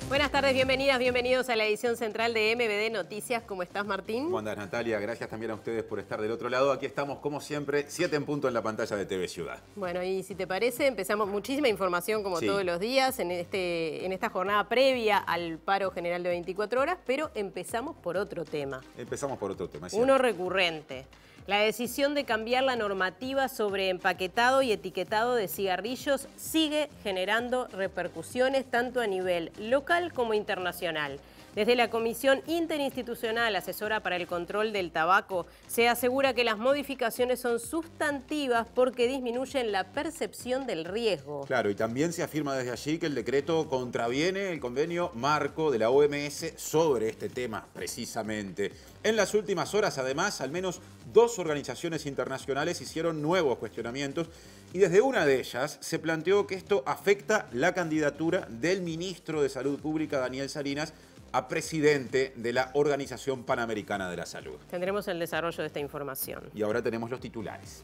Buenas tardes, bienvenidas, bienvenidos a la edición central de MBD Noticias. ¿Cómo estás, Martín? ¿Cómo andás, Natalia? Gracias también a ustedes por estar del otro lado. Aquí estamos, como siempre, 7 en punto en la pantalla de TV Ciudad. Bueno, y si te parece, empezamos muchísima información, como todos los días, en esta jornada previa al paro general de 24 horas, pero empezamos por otro tema. Empezamos por otro tema. Uno recurrente. La decisión de cambiar la normativa sobre empaquetado y etiquetado de cigarrillos sigue generando repercusiones tanto a nivel local como internacional. Desde la Comisión Interinstitucional Asesora para el Control del Tabaco se asegura que las modificaciones son sustantivas porque disminuyen la percepción del riesgo. Claro, y también se afirma desde allí que el decreto contraviene el convenio marco de la OMS sobre este tema, precisamente. En las últimas horas, además, al menos 2 organizaciones internacionales hicieron nuevos cuestionamientos y desde una de ellas se planteó que esto afecta la candidatura del ministro de Salud Pública, Daniel Salinas, a presidente de la Organización Panamericana de la Salud. Tendremos el desarrollo de esta información. Y ahora tenemos los titulares.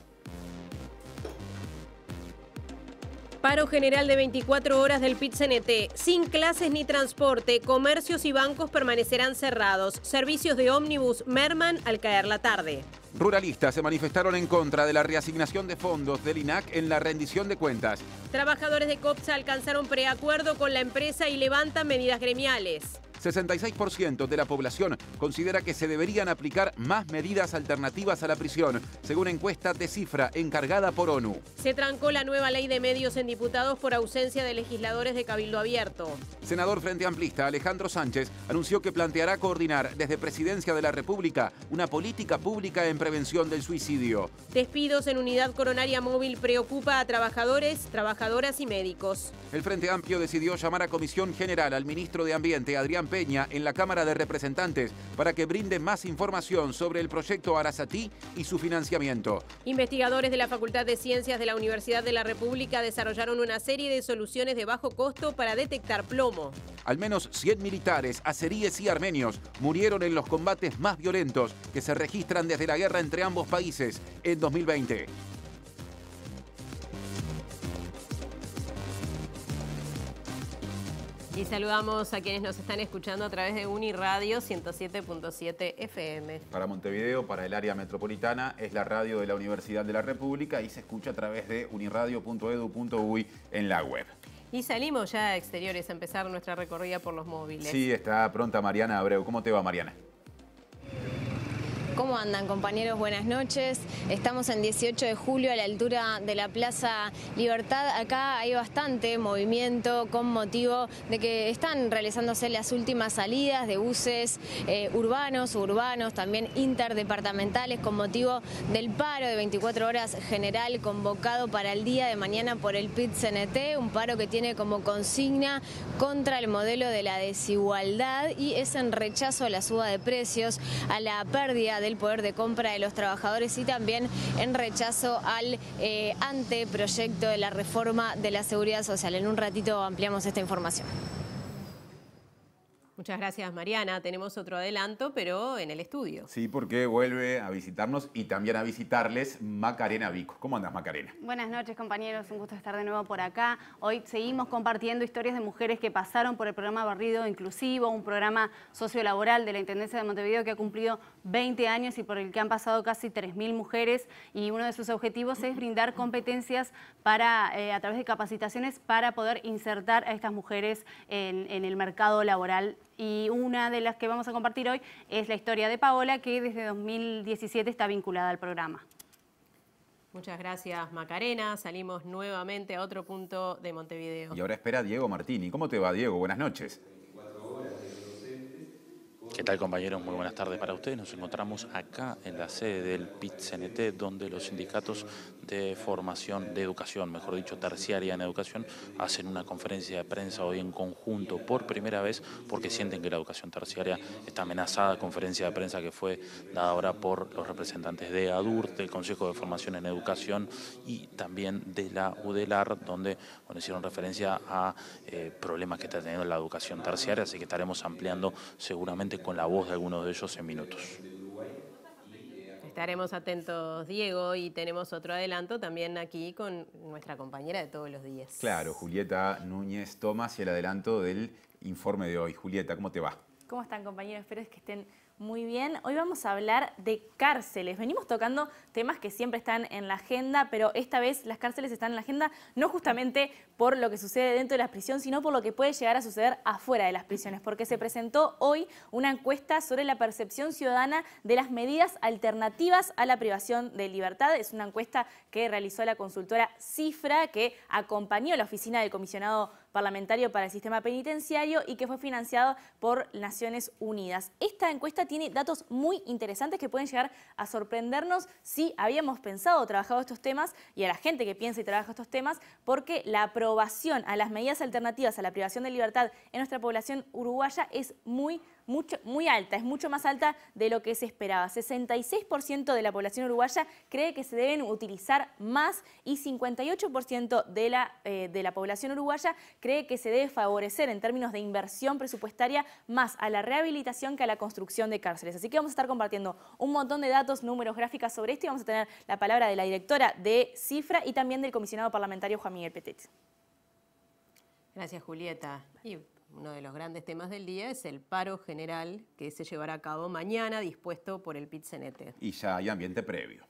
Paro general de 24 horas del PIT-CNT. Sin clases ni transporte, comercios y bancos permanecerán cerrados. Servicios de ómnibus merman al caer la tarde. Ruralistas se manifestaron en contra de la reasignación de fondos del INAC en la rendición de cuentas. Trabajadores de COPSA alcanzaron preacuerdo con la empresa y levantan medidas gremiales. 66% de la población considera que se deberían aplicar más medidas alternativas a la prisión, según encuesta de Cifra encargada por ONU. Se trancó la nueva ley de medios en diputados por ausencia de legisladores de Cabildo Abierto. Senador Frente Amplista Alejandro Sánchez anunció que planteará coordinar desde Presidencia de la República una política pública en prevención del suicidio. Despidos en unidad coronaria móvil preocupa a trabajadores, trabajadoras y médicos. El Frente Amplio decidió llamar a Comisión General al ministro de Ambiente, Adrián Peña, en la Cámara de Representantes para que brinde más información sobre el proyecto Arasatí y su financiamiento. Investigadores de la Facultad de Ciencias de la Universidad de la República desarrollaron una serie de soluciones de bajo costo para detectar plomo. Al menos 100 militares, azeríes y armenios murieron en los combates más violentos que se registran desde la guerra entre ambos países en 2020. Y saludamos a quienes nos están escuchando a través de Uniradio 107.7 FM. Para Montevideo, para el área metropolitana, es la radio de la Universidad de la República y se escucha a través de uniradio.edu.uy en la web. Y salimos ya a exteriores a empezar nuestra recorrida por los móviles. Sí, está pronta Mariana Abreu. ¿Cómo te va, Mariana? ¿Cómo andan, compañeros? Buenas noches. Estamos en 18 de julio a la altura de la Plaza Libertad. Acá hay bastante movimiento con motivo de que están realizándose las últimas salidas de buses urbanos, también interdepartamentales, con motivo del paro de 24 horas general convocado para el día de mañana por el PIT-CNT, un paro que tiene como consigna contra el modelo de la desigualdad y es en rechazo a la suba de precios, a la pérdida del poder de compra de los trabajadores y también en rechazo al anteproyecto de la reforma de la seguridad social. En un ratito ampliamos esta información. Muchas gracias, Mariana. Tenemos otro adelanto, pero en el estudio. Sí, porque vuelve a visitarnos y también a visitarles Macarena Vico. ¿Cómo andas, Macarena? Buenas noches, compañeros. Un gusto estar de nuevo por acá. Hoy seguimos compartiendo historias de mujeres que pasaron por el programa Barrido Inclusivo, un programa sociolaboral de la Intendencia de Montevideo que ha cumplido 20 años y por el que han pasado casi 3.000 mujeres. Y uno de sus objetivos es brindar competencias para, a través de capacitaciones para poder insertar a estas mujeres en el mercado laboral. Y una de las que vamos a compartir hoy es la historia de Paola, que desde 2017 está vinculada al programa. Muchas gracias, Macarena. Salimos nuevamente a otro punto de Montevideo. Y ahora espera Diego Martini. ¿Cómo te va, Diego? Buenas noches. ¿Qué tal, compañeros? Muy buenas tardes para ustedes. Nos encontramos acá en la sede del PIT-CNT, donde los sindicatos de formación, de educación, mejor dicho, terciaria en educación, hacen una conferencia de prensa hoy en conjunto por primera vez porque sienten que la educación terciaria está amenazada. Conferencia de prensa que fue dada ahora por los representantes de ADUR, del Consejo de Formación en Educación y también de la UDELAR, donde hicieron referencia a problemas que está teniendo la educación terciaria, así que estaremos ampliando seguramente con la voz de algunos de ellos en minutos. Estaremos atentos, Diego, y tenemos otro adelanto también aquí con nuestra compañera de todos los días. Claro, Julieta Núñez Tomás y el adelanto del informe de hoy. Julieta, ¿cómo te va? ¿Cómo están, compañeros? Espero que estén muy bien. Hoy vamos a hablar de cárceles. Venimos tocando temas que siempre están en la agenda, pero esta vez las cárceles están en la agenda no justamente por lo que sucede dentro de las prisiones, sino por lo que puede llegar a suceder afuera de las prisiones, porque se presentó hoy una encuesta sobre la percepción ciudadana de las medidas alternativas a la privación de libertad. Es una encuesta que realizó la consultora Cifra, que acompañó a la oficina del comisionado parlamentario para el sistema penitenciario y que fue financiado por Naciones Unidas. Esta encuesta tiene datos muy interesantes que pueden llegar a sorprendernos si habíamos pensado o trabajado estos temas, y a la gente que piensa y trabaja estos temas, porque la aprobación a las medidas alternativas a la privación de libertad en nuestra población uruguaya es muy alta, es mucho más alta de lo que se esperaba. 66% de la población uruguaya cree que se deben utilizar más y 58% de la población uruguaya cree que se debe favorecer en términos de inversión presupuestaria más a la rehabilitación que a la construcción de cárceles. Así que vamos a estar compartiendo un montón de datos, números, gráficas sobre esto, y vamos a tener la palabra de la directora de Cifra y también del comisionado parlamentario Juan Miguel Petete. Gracias, Julieta. Y uno de los grandes temas del día es el paro general que se llevará a cabo mañana, dispuesto por el PIT-CNT. Y ya hay ambiente previo.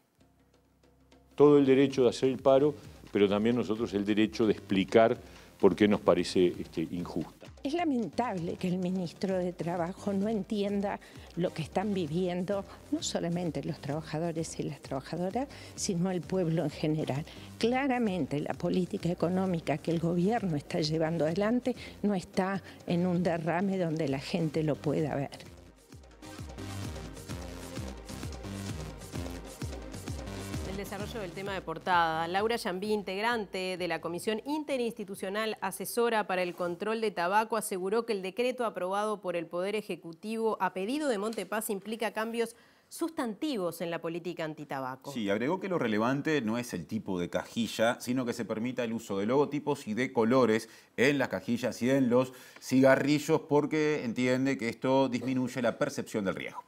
Todo el derecho de hacer el paro, pero también nosotros el derecho de explicar por qué nos parece injusta. Es lamentable que el ministro de Trabajo no entienda lo que están viviendo, no solamente los trabajadores y las trabajadoras, sino el pueblo en general. Claramente la política económica que el gobierno está llevando adelante no está en un derrame donde la gente lo pueda ver. Desarrollo del tema de portada. Laura Yambí, integrante de la Comisión Interinstitucional Asesora para el Control de Tabaco, aseguró que el decreto aprobado por el Poder Ejecutivo a pedido de Montepaz implica cambios sustantivos en la política antitabaco. Sí, agregó que lo relevante no es el tipo de cajilla, sino que se permita el uso de logotipos y de colores en las cajillas y en los cigarrillos, porque entiende que esto disminuye la percepción del riesgo.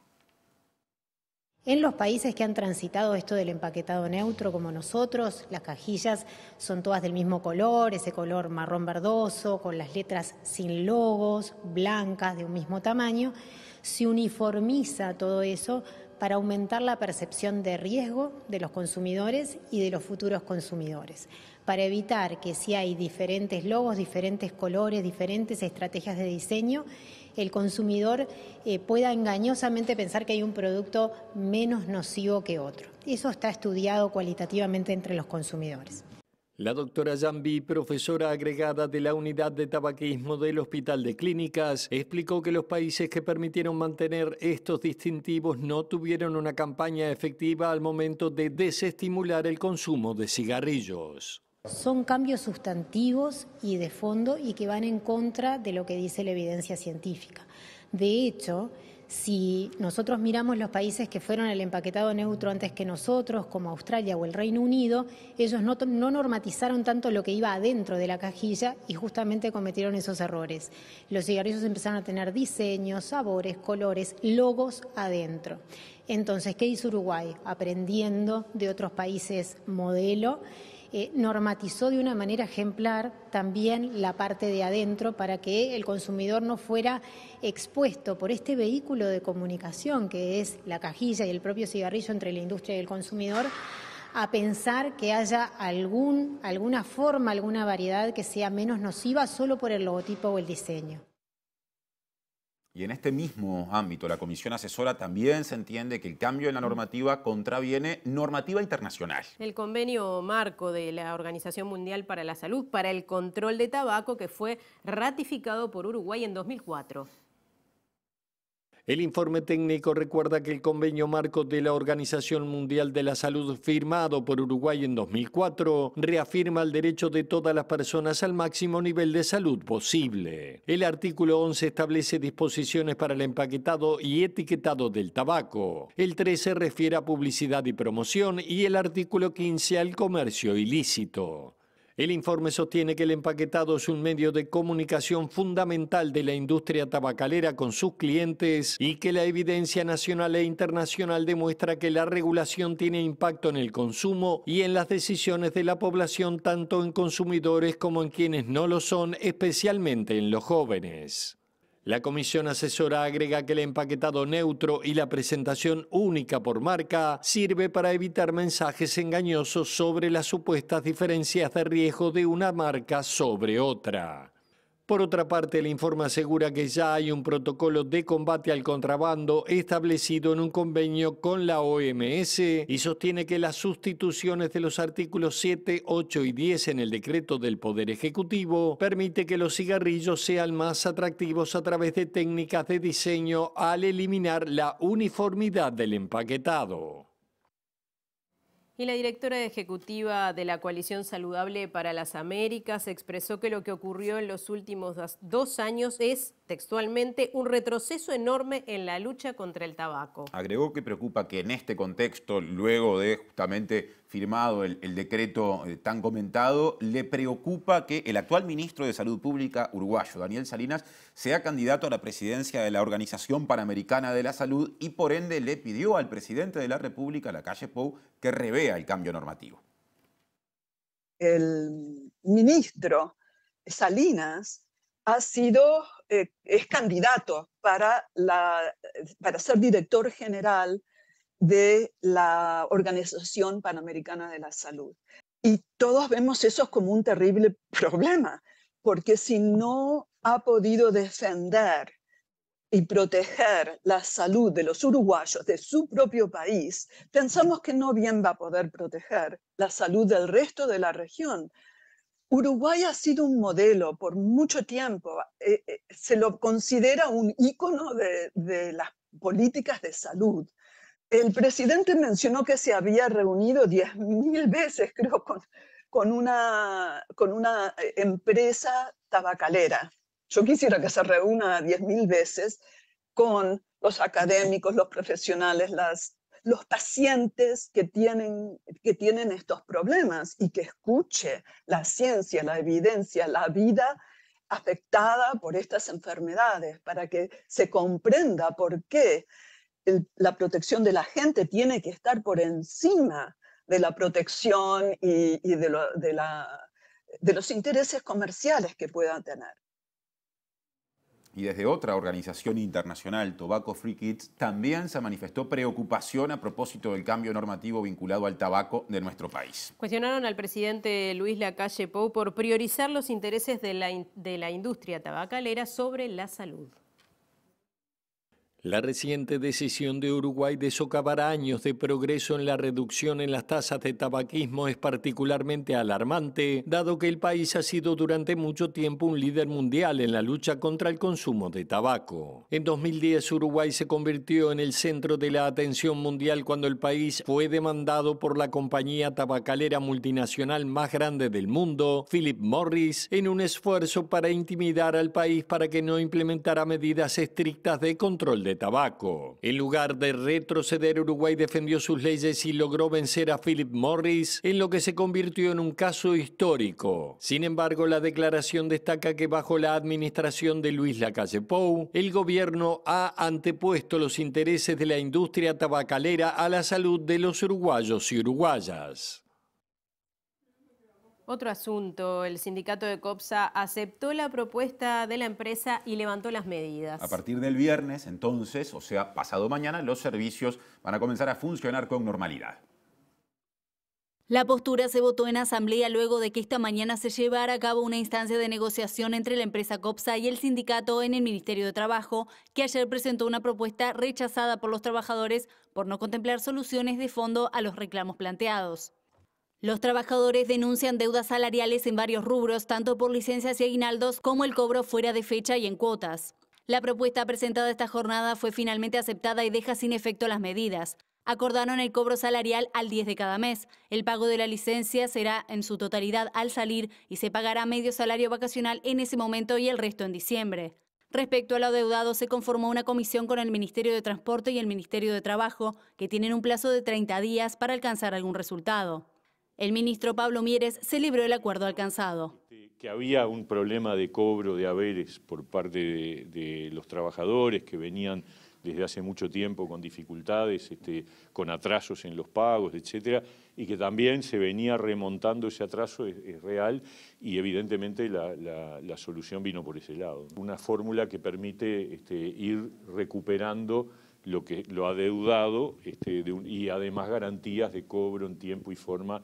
En los países que han transitado esto del empaquetado neutro como nosotros, las cajillas son todas del mismo color, ese color marrón verdoso, con las letras sin logos, blancas, de un mismo tamaño. Se uniformiza todo eso para aumentar la percepción de riesgo de los consumidores y de los futuros consumidores, para evitar que si hay diferentes logos, diferentes colores, diferentes estrategias de diseño, el consumidor pueda engañosamente pensar que hay un producto menos nocivo que otro. Eso está estudiado cualitativamente entre los consumidores. La doctora Yambí, profesora agregada de la Unidad de Tabaquismo del Hospital de Clínicas, explicó que los países que permitieron mantener estos distintivos no tuvieron una campaña efectiva al momento de desestimular el consumo de cigarrillos. Son cambios sustantivos y de fondo y que van en contra de lo que dice la evidencia científica. De hecho, si nosotros miramos los países que fueron al empaquetado neutro antes que nosotros, como Australia o el Reino Unido, ellos no normatizaron tanto lo que iba adentro de la cajilla y justamente cometieron esos errores. Los cigarrillos empezaron a tener diseños, sabores, colores, logos adentro. Entonces, ¿qué hizo Uruguay? Aprendiendo de otros países modelo, normatizó de una manera ejemplar también la parte de adentro para que el consumidor no fuera expuesto por este vehículo de comunicación que es la cajilla y el propio cigarrillo entre la industria y el consumidor, a pensar que haya alguna forma, alguna variedad que sea menos nociva solo por el logotipo o el diseño. Y en este mismo ámbito, la Comisión Asesora también se entiende que el cambio en la normativa contraviene normativa internacional. El convenio marco de la Organización Mundial para la Salud para el control de tabaco, que fue ratificado por Uruguay en 2004. El informe técnico recuerda que el convenio marco de la Organización Mundial de la Salud firmado por Uruguay en 2004 reafirma el derecho de todas las personas al máximo nivel de salud posible. El artículo 11 establece disposiciones para el empaquetado y etiquetado del tabaco. El 13 refiere a publicidad y promoción y el artículo 15 al comercio ilícito. El informe sostiene que el empaquetado es un medio de comunicación fundamental de la industria tabacalera con sus clientes y que la evidencia nacional e internacional demuestra que la regulación tiene impacto en el consumo y en las decisiones de la población, tanto en consumidores como en quienes no lo son, especialmente en los jóvenes. La comisión asesora agrega que el empaquetado neutro y la presentación única por marca sirve para evitar mensajes engañosos sobre las supuestas diferencias de riesgo de una marca sobre otra. Por otra parte, el informe asegura que ya hay un protocolo de combate al contrabando establecido en un convenio con la OMS y sostiene que las sustituciones de los artículos 7, 8 y 10 en el decreto del Poder Ejecutivo permite que los cigarrillos sean más atractivos a través de técnicas de diseño al eliminar la uniformidad del empaquetado. Y la directora ejecutiva de la Coalición Saludable para las Américas expresó que lo que ocurrió en los últimos 2 años es, textualmente, un retroceso enorme en la lucha contra el tabaco. Agregó que preocupa que en este contexto, luego de justamente firmado el decreto tan comentado, le preocupa que el actual ministro de Salud Pública uruguayo, Daniel Salinas, sea candidato a la presidencia de la Organización Panamericana de la Salud y por ende le pidió al presidente de la República, Lacalle Pou, que revea el cambio normativo. El ministro Salinas es candidato para ser director general de la Organización Panamericana de la Salud. Y todos vemos eso como un terrible problema, porque si no ha podido defender y proteger la salud de los uruguayos de su propio país, pensamos que no bien va a poder proteger la salud del resto de la región. Uruguay ha sido un modelo por mucho tiempo, se lo considera un ícono de las políticas de salud. El presidente mencionó que se había reunido 10.000 veces, creo, con una empresa tabacalera. Yo quisiera que se reúna 10.000 veces con los académicos, los profesionales, los pacientes que tienen estos problemas y que escuche la ciencia, la evidencia, la vida afectada por estas enfermedades, para que se comprenda por qué la protección de la gente tiene que estar por encima de la protección y de los intereses comerciales que puedan tener. Y desde otra organización internacional, Tobacco Free Kids, también se manifestó preocupación a propósito del cambio normativo vinculado al tabaco de nuestro país. Cuestionaron al presidente Luis Lacalle Pou por priorizar los intereses de la industria tabacalera sobre la salud. La reciente decisión de Uruguay de socavar años de progreso en la reducción en las tasas de tabaquismo es particularmente alarmante, dado que el país ha sido durante mucho tiempo un líder mundial en la lucha contra el consumo de tabaco. En 2010, Uruguay se convirtió en el centro de la atención mundial cuando el país fue demandado por la compañía tabacalera multinacional más grande del mundo, Philip Morris, en un esfuerzo para intimidar al país para que no implementara medidas estrictas de control de tabaco. En lugar de retroceder, Uruguay defendió sus leyes y logró vencer a Philip Morris en lo que se convirtió en un caso histórico. Sin embargo, la declaración destaca que bajo la administración de Luis Lacalle Pou, el gobierno ha antepuesto los intereses de la industria tabacalera a la salud de los uruguayos y uruguayas. Otro asunto, el sindicato de COPSA aceptó la propuesta de la empresa y levantó las medidas. A partir del viernes, entonces, o sea, pasado mañana, los servicios van a comenzar a funcionar con normalidad. La postura se votó en asamblea luego de que esta mañana se llevara a cabo una instancia de negociación entre la empresa COPSA y el sindicato en el Ministerio de Trabajo, que ayer presentó una propuesta rechazada por los trabajadores por no contemplar soluciones de fondo a los reclamos planteados. Los trabajadores denuncian deudas salariales en varios rubros, tanto por licencias y aguinaldos como el cobro fuera de fecha y en cuotas. La propuesta presentada esta jornada fue finalmente aceptada y deja sin efecto las medidas. Acordaron el cobro salarial al 10 de cada mes. El pago de la licencia será en su totalidad al salir y se pagará medio salario vacacional en ese momento y el resto en diciembre. Respecto a lo adeudado, se conformó una comisión con el Ministerio de Transporte y el Ministerio de Trabajo, que tienen un plazo de 30 días para alcanzar algún resultado. El ministro Pablo Mieres celebró el acuerdo alcanzado. Que había un problema de cobro de haberes por parte de los trabajadores que venían desde hace mucho tiempo con dificultades, con atrasos en los pagos, etcétera, y que también se venía remontando ese atraso, es real, y evidentemente la solución vino por ese lado. Una fórmula que permite ir recuperando lo adeudado y además garantías de cobro en tiempo y forma.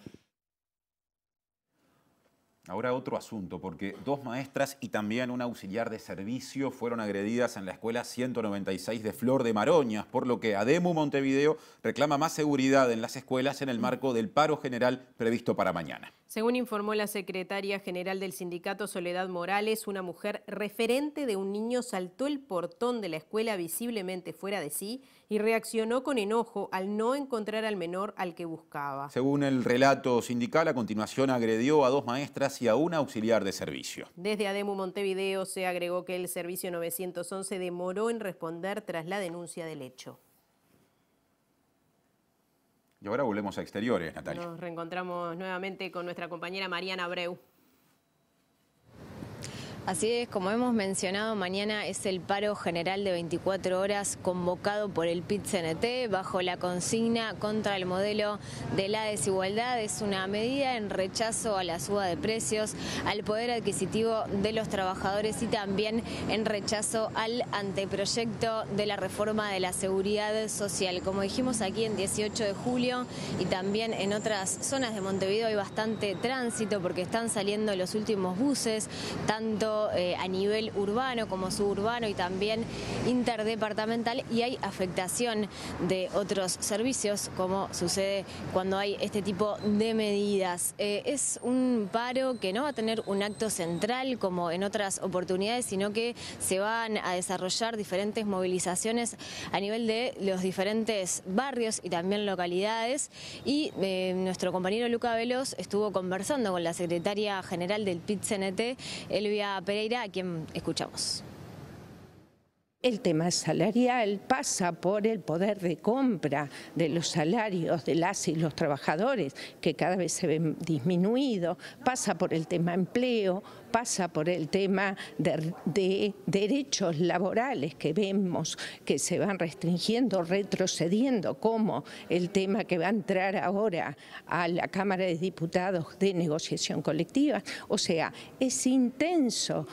Ahora otro asunto, porque 2 maestras y también una auxiliar de servicio fueron agredidas en la escuela 196 de Flor de Maroñas, por lo que ADEMU Montevideo reclama más seguridad en las escuelas en el marco del paro general previsto para mañana. Según informó la secretaria general del sindicato Soledad Morales, una mujer referente de un niño saltó el portón de la escuela visiblemente fuera de sí y reaccionó con enojo al no encontrar al menor al que buscaba. Según el relato sindical, a continuación agredió a 2 maestras y a una auxiliar de servicio. Desde ADEMU Montevideo se agregó que el servicio 911 demoró en responder tras la denuncia del hecho. Y ahora volvemos a exteriores, Natalia. Nos reencontramos nuevamente con nuestra compañera Mariana Abreu. Así es, como hemos mencionado, mañana es el paro general de 24 horas convocado por el PIT-CNT bajo la consigna contra el modelo de la desigualdad. Es una medida en rechazo a la suba de precios, al poder adquisitivo de los trabajadores y también en rechazo al anteproyecto de la reforma de la seguridad social. Como dijimos, aquí en 18 de julio y también en otras zonas de Montevideo hay bastante tránsito porque están saliendo los últimos buses, tanto a nivel urbano como suburbano y también interdepartamental, y hay afectación de otros servicios como sucede cuando hay este tipo de medidas. Es un paro que no va a tener un acto central como en otras oportunidades, sino que se van a desarrollar diferentes movilizaciones a nivel de los diferentes barrios y también localidades, y nuestro compañero Luca Veloz estuvo conversando con la secretaria general del PIT-CNT, Elvia Pereira, a quien escuchamos. El tema salarial pasa por el poder de compra de los salarios de las y los trabajadores, que cada vez se ven disminuidos, pasa por el tema empleo, pasa por el tema de derechos laborales que vemos que se van restringiendo, retrocediendo, como el tema que va a entrar ahora a la Cámara de Diputados de negociación colectiva. O sea, es intenso,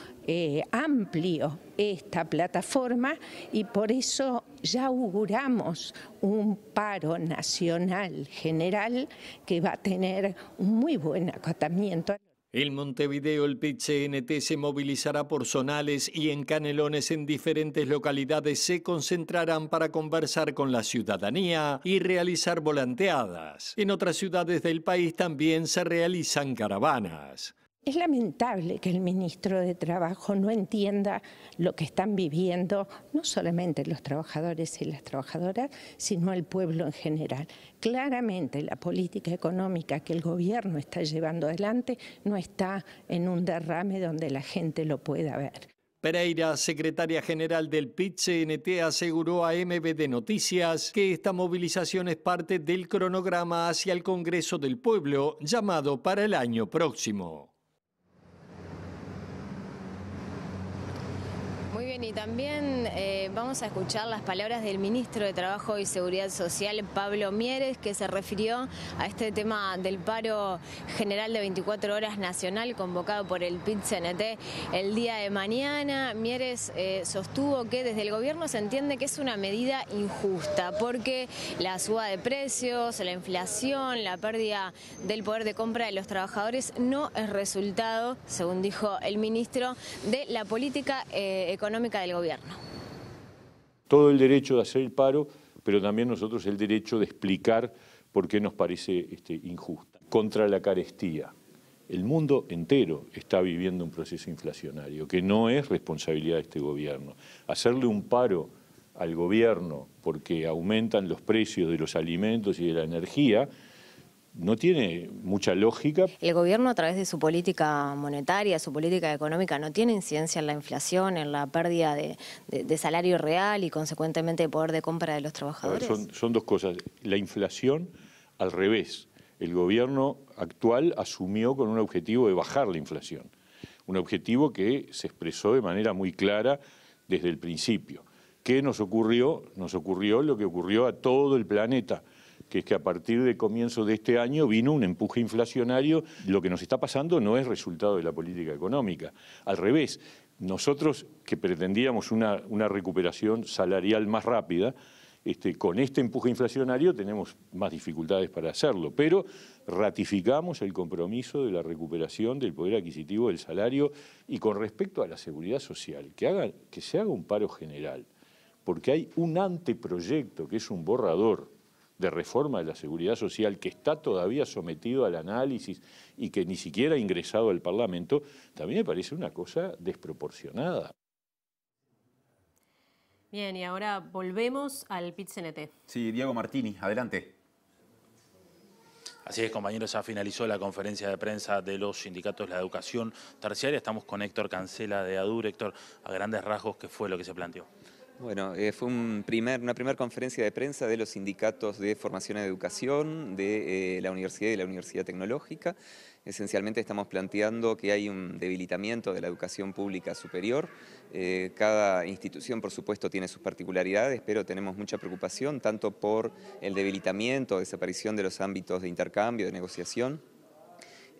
amplio esta plataforma, y por eso ya auguramos un paro nacional general que va a tener un muy buen acatamiento. En Montevideo, el PIT-CNT se movilizará por zonales y en Canelones, en diferentes localidades, se concentrarán para conversar con la ciudadanía y realizar volanteadas. En otras ciudades del país también se realizan caravanas. Es lamentable que el ministro de Trabajo no entienda lo que están viviendo no solamente los trabajadores y las trabajadoras, sino el pueblo en general. Claramente la política económica que el gobierno está llevando adelante no está en un derrame donde la gente lo pueda ver. Pereira, secretaria general del PIT-CNT, aseguró a MBD Noticias que esta movilización es parte del cronograma hacia el Congreso del Pueblo, llamado para el año próximo. Muy bien, y también vamos a escuchar las palabras del ministro de Trabajo y Seguridad Social, Pablo Mieres, que se refirió a este tema del paro general de 24 horas nacional convocado por el PIT-CNT el día de mañana. Mieres sostuvo que desde el gobierno se entiende que es una medida injusta porque la suba de precios, la inflación, la pérdida del poder de compra de los trabajadores no es resultado, según dijo el ministro, de la política económica del gobierno. Todo el derecho de hacer el paro, pero también nosotros el derecho de explicar por qué nos parece injusta. Contra la carestía. El mundo entero está viviendo un proceso inflacionario que no es responsabilidad de este gobierno. Hacerle un paro al gobierno porque aumentan los precios de los alimentos y de la energía no tiene mucha lógica. El gobierno, a través de su política monetaria, su política económica, no tiene incidencia en la inflación, en la pérdida de salario real y consecuentemente de poder de compra de los trabajadores. Son dos cosas. La inflación, al revés. El gobierno actual asumió con un objetivo de bajar la inflación. Un objetivo que se expresó de manera muy clara desde el principio. ¿Qué nos ocurrió? Nos ocurrió lo que ocurrió a todo el planeta, que es que a partir de comienzo de este año vino un empuje inflacionario. Lo que nos está pasando no es resultado de la política económica, al revés. Nosotros, que pretendíamos una recuperación salarial más rápida, con este empuje inflacionario tenemos más dificultades para hacerlo, pero ratificamos el compromiso de la recuperación del poder adquisitivo del salario. Y con respecto a la seguridad social, que se haga un paro general, porque hay un anteproyecto que es un borrador de reforma de la seguridad social que está todavía sometido al análisis y que ni siquiera ha ingresado al Parlamento, también me parece una cosa desproporcionada. Bien, y ahora volvemos al PIT-CNT. Sí, Diego Martini, adelante. Así es, compañeros, ya finalizó la conferencia de prensa de los sindicatos de la educación terciaria. Estamos con Héctor Cancela de ADUR. Héctor, a grandes rasgos, ¿qué fue lo que se planteó? Bueno, fue una primera conferencia de prensa de los sindicatos de formación en educación, de la universidad y de la Universidad Tecnológica. Esencialmente estamos planteando que hay un debilitamiento de la educación pública superior. Cada institución, por supuesto, tiene sus particularidades, pero tenemos mucha preocupación tanto por el debilitamiento, desaparición de los ámbitos de intercambio, de negociación,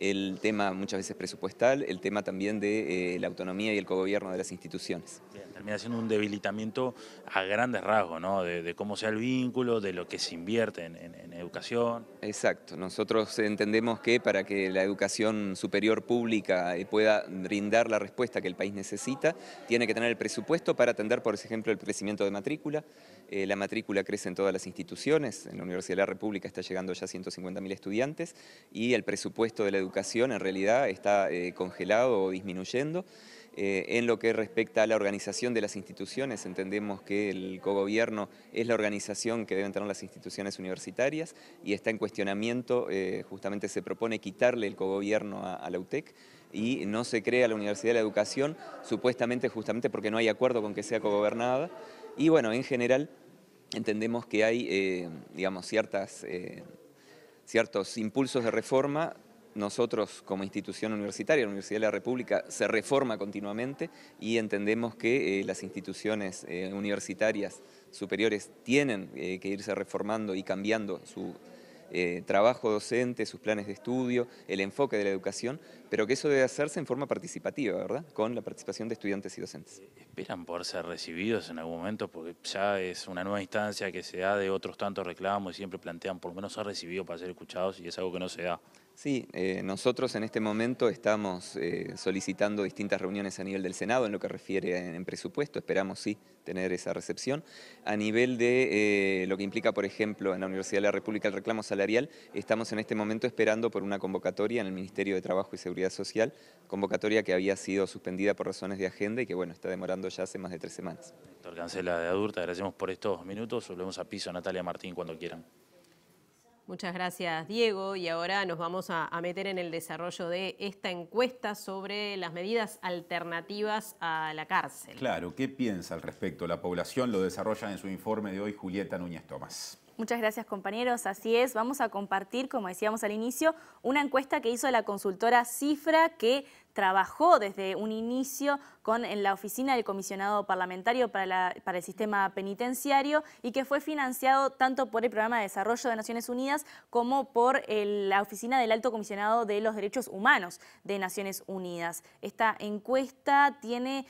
el tema muchas veces presupuestal, el tema también de la autonomía y el cogobierno de las instituciones. Bien, termina siendo un debilitamiento a grandes rasgos, ¿no? De cómo sea el vínculo, de lo que se invierte en educación. Exacto. Nosotros entendemos que para que la educación superior pública pueda brindar la respuesta que el país necesita, tiene que tener el presupuesto para atender, por ejemplo, el crecimiento de matrícula. La matrícula crece en todas las instituciones, en la Universidad de la República está llegando ya a 150.000 estudiantes y el presupuesto de la educación en realidad está congelado o disminuyendo. En lo que respecta a la organización de las instituciones, entendemos que el cogobierno es la organización que deben tener las instituciones universitarias y está en cuestionamiento, justamente se propone quitarle el cogobierno a la UTEC y no se crea la Universidad de la Educación, supuestamente justamente porque no hay acuerdo con que sea cogobernada. Y bueno, en general entendemos que hay, digamos, ciertos impulsos de reforma. Nosotros, como institución universitaria, la Universidad de la República se reforma continuamente y entendemos que las instituciones universitarias superiores tienen que irse reformando y cambiando su trabajo docente, sus planes de estudio, el enfoque de la educación, pero que eso debe hacerse en forma participativa, ¿verdad? Con la participación de estudiantes y docentes. ¿Esperan poder ser recibidos en algún momento? Porque ya es una nueva instancia que se da de otros tantos reclamos y siempre plantean por lo menos ser recibidos para ser escuchados y es algo que no se da. Sí, nosotros en este momento estamos solicitando distintas reuniones a nivel del Senado en lo que refiere en presupuesto, esperamos sí tener esa recepción. A nivel de lo que implica, por ejemplo, en la Universidad de la República el reclamo salarial, estamos en este momento esperando por una convocatoria en el Ministerio de Trabajo y Seguridad Social, convocatoria que había sido suspendida por razones de agenda y que bueno, está demorando ya hace más de 3 semanas. Héctor Cancela de ADUR, te agradecemos por estos minutos, volvemos a piso, Natalia Martín, cuando quieran. Muchas gracias, Diego. Y ahora nos vamos a meter en el desarrollo de esta encuesta sobre las medidas alternativas a la cárcel. Claro, ¿qué piensa al respecto la población? Lo desarrolla en su informe de hoy Julieta Núñez Tomás. Muchas gracias, compañeros. Así es, vamos a compartir, como decíamos al inicio, una encuesta que hizo la consultora Cifra, que trabajó desde un inicio en la oficina del comisionado parlamentario para el sistema penitenciario y que fue financiado tanto por el Programa de Desarrollo de Naciones Unidas como por la oficina del Alto Comisionado de los Derechos Humanos de Naciones Unidas. Esta encuesta tiene,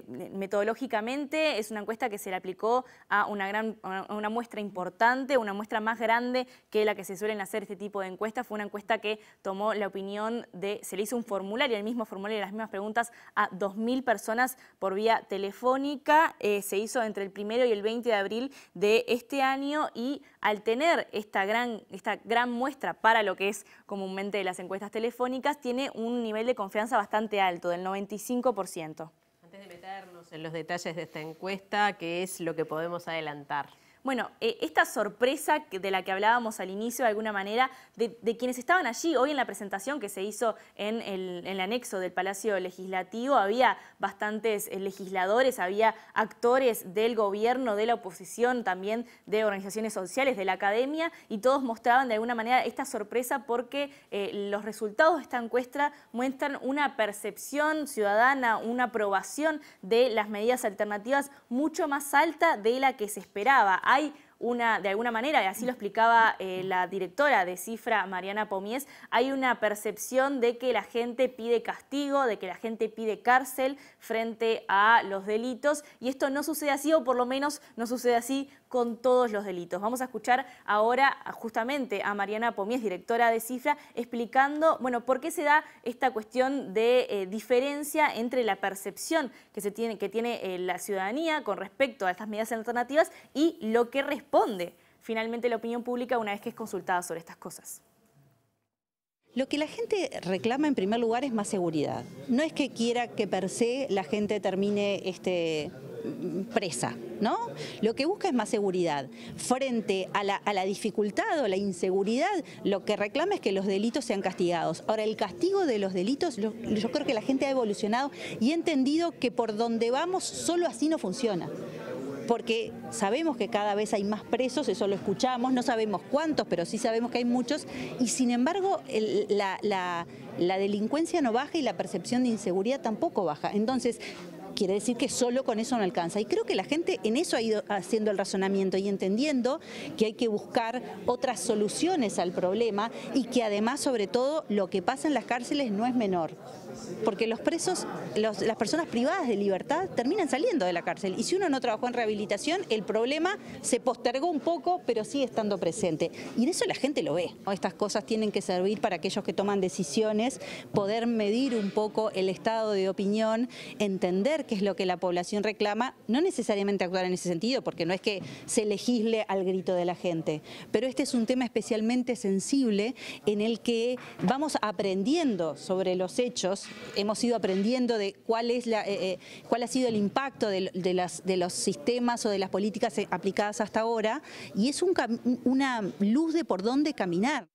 metodológicamente, es una encuesta que se le aplicó a una muestra importante, una muestra más grande que la que se suelen hacer este tipo de encuestas. Fue una encuesta que tomó la opinión se le hizo un formulario, el mismo formulario, las mismas preguntas a 2.000 personas por vía telefónica. Se hizo entre el 1 y el 20 de abril de este año y al tener esta gran muestra para lo que es comúnmente las encuestas telefónicas, tiene un nivel de confianza bastante alto, del 95%. Antes de meternos en los detalles de esta encuesta, ¿qué es lo que podemos adelantar? Bueno, esta sorpresa de la que hablábamos al inicio, de alguna manera, de quienes estaban allí, hoy en la presentación que se hizo en el anexo del Palacio Legislativo, había bastantes legisladores, había actores del gobierno, de la oposición, también de organizaciones sociales, de la academia, y todos mostraban de alguna manera esta sorpresa porque los resultados de esta encuesta muestran una percepción ciudadana, una aprobación de las medidas alternativas mucho más alta de la que se esperaba. Hay de alguna manera, y así lo explicaba la directora de Cifra, Mariana Pomies, hay una percepción de que la gente pide castigo, de que la gente pide cárcel frente a los delitos, y esto no sucede así, o por lo menos no sucede así con todos los delitos. Vamos a escuchar ahora justamente a Mariana Pomies, directora de Cifra, explicando, bueno, por qué se da esta cuestión de diferencia entre la percepción que tiene la ciudadanía con respecto a estas medidas alternativas y lo que responde finalmente la opinión pública una vez que es consultada sobre estas cosas. Lo que la gente reclama en primer lugar es más seguridad. No es que quiera que per se la gente termine presa, ¿no? Lo que busca es más seguridad. Frente a la dificultad o la inseguridad, lo que reclama es que los delitos sean castigados. Ahora, el castigo de los delitos, yo creo que la gente ha evolucionado y ha entendido que por donde vamos solo así no funciona. Porque sabemos que cada vez hay más presos, eso lo escuchamos, no sabemos cuántos, pero sí sabemos que hay muchos, y sin embargo la delincuencia no baja y la percepción de inseguridad tampoco baja. Entonces, quiere decir que solo con eso no alcanza. Y creo que la gente en eso ha ido haciendo el razonamiento y entendiendo que hay que buscar otras soluciones al problema y que además, sobre todo, lo que pasa en las cárceles no es menor. Porque los presos, las personas privadas de libertad terminan saliendo de la cárcel. Y si uno no trabajó en rehabilitación, el problema se postergó un poco, pero sigue estando presente. Y en eso la gente lo ve. Estas cosas tienen que servir para aquellos que toman decisiones, poder medir un poco el estado de opinión, entender qué es lo que la población reclama, no necesariamente actuar en ese sentido, porque no es que se legisle al grito de la gente. Pero este es un tema especialmente sensible en el que vamos aprendiendo sobre los hechos. Hemos ido aprendiendo de cuál ha sido el impacto de los sistemas o de las políticas aplicadas hasta ahora, y es una luz de por dónde caminar.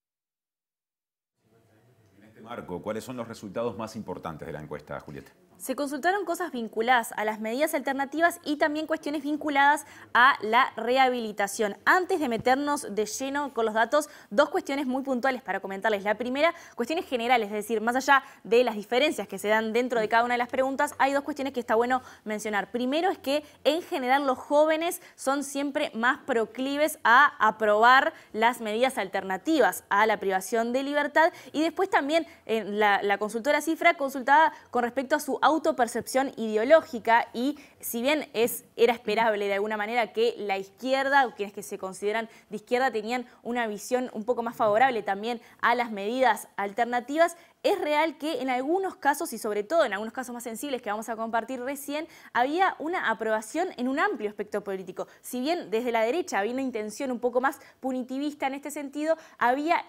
En este marco, ¿cuáles son los resultados más importantes de la encuesta, Julieta? Se consultaron cosas vinculadas a las medidas alternativas y también cuestiones vinculadas a la rehabilitación. Antes de meternos de lleno con los datos, dos cuestiones muy puntuales para comentarles. La primera, cuestiones generales, es decir, más allá de las diferencias que se dan dentro de cada una de las preguntas, hay dos cuestiones que está bueno mencionar. Primero es que en general los jóvenes son siempre más proclives a aprobar las medidas alternativas a la privación de libertad, y después también la consultora Cifra consultaba con respecto a su autopercepción ideológica, y si bien era esperable de alguna manera que la izquierda o quienes que se consideran de izquierda tenían una visión un poco más favorable también a las medidas alternativas, es real que en algunos casos, y sobre todo en algunos casos más sensibles que vamos a compartir recién, había una aprobación en un amplio espectro político. Si bien desde la derecha había una intención un poco más punitivista en este sentido, había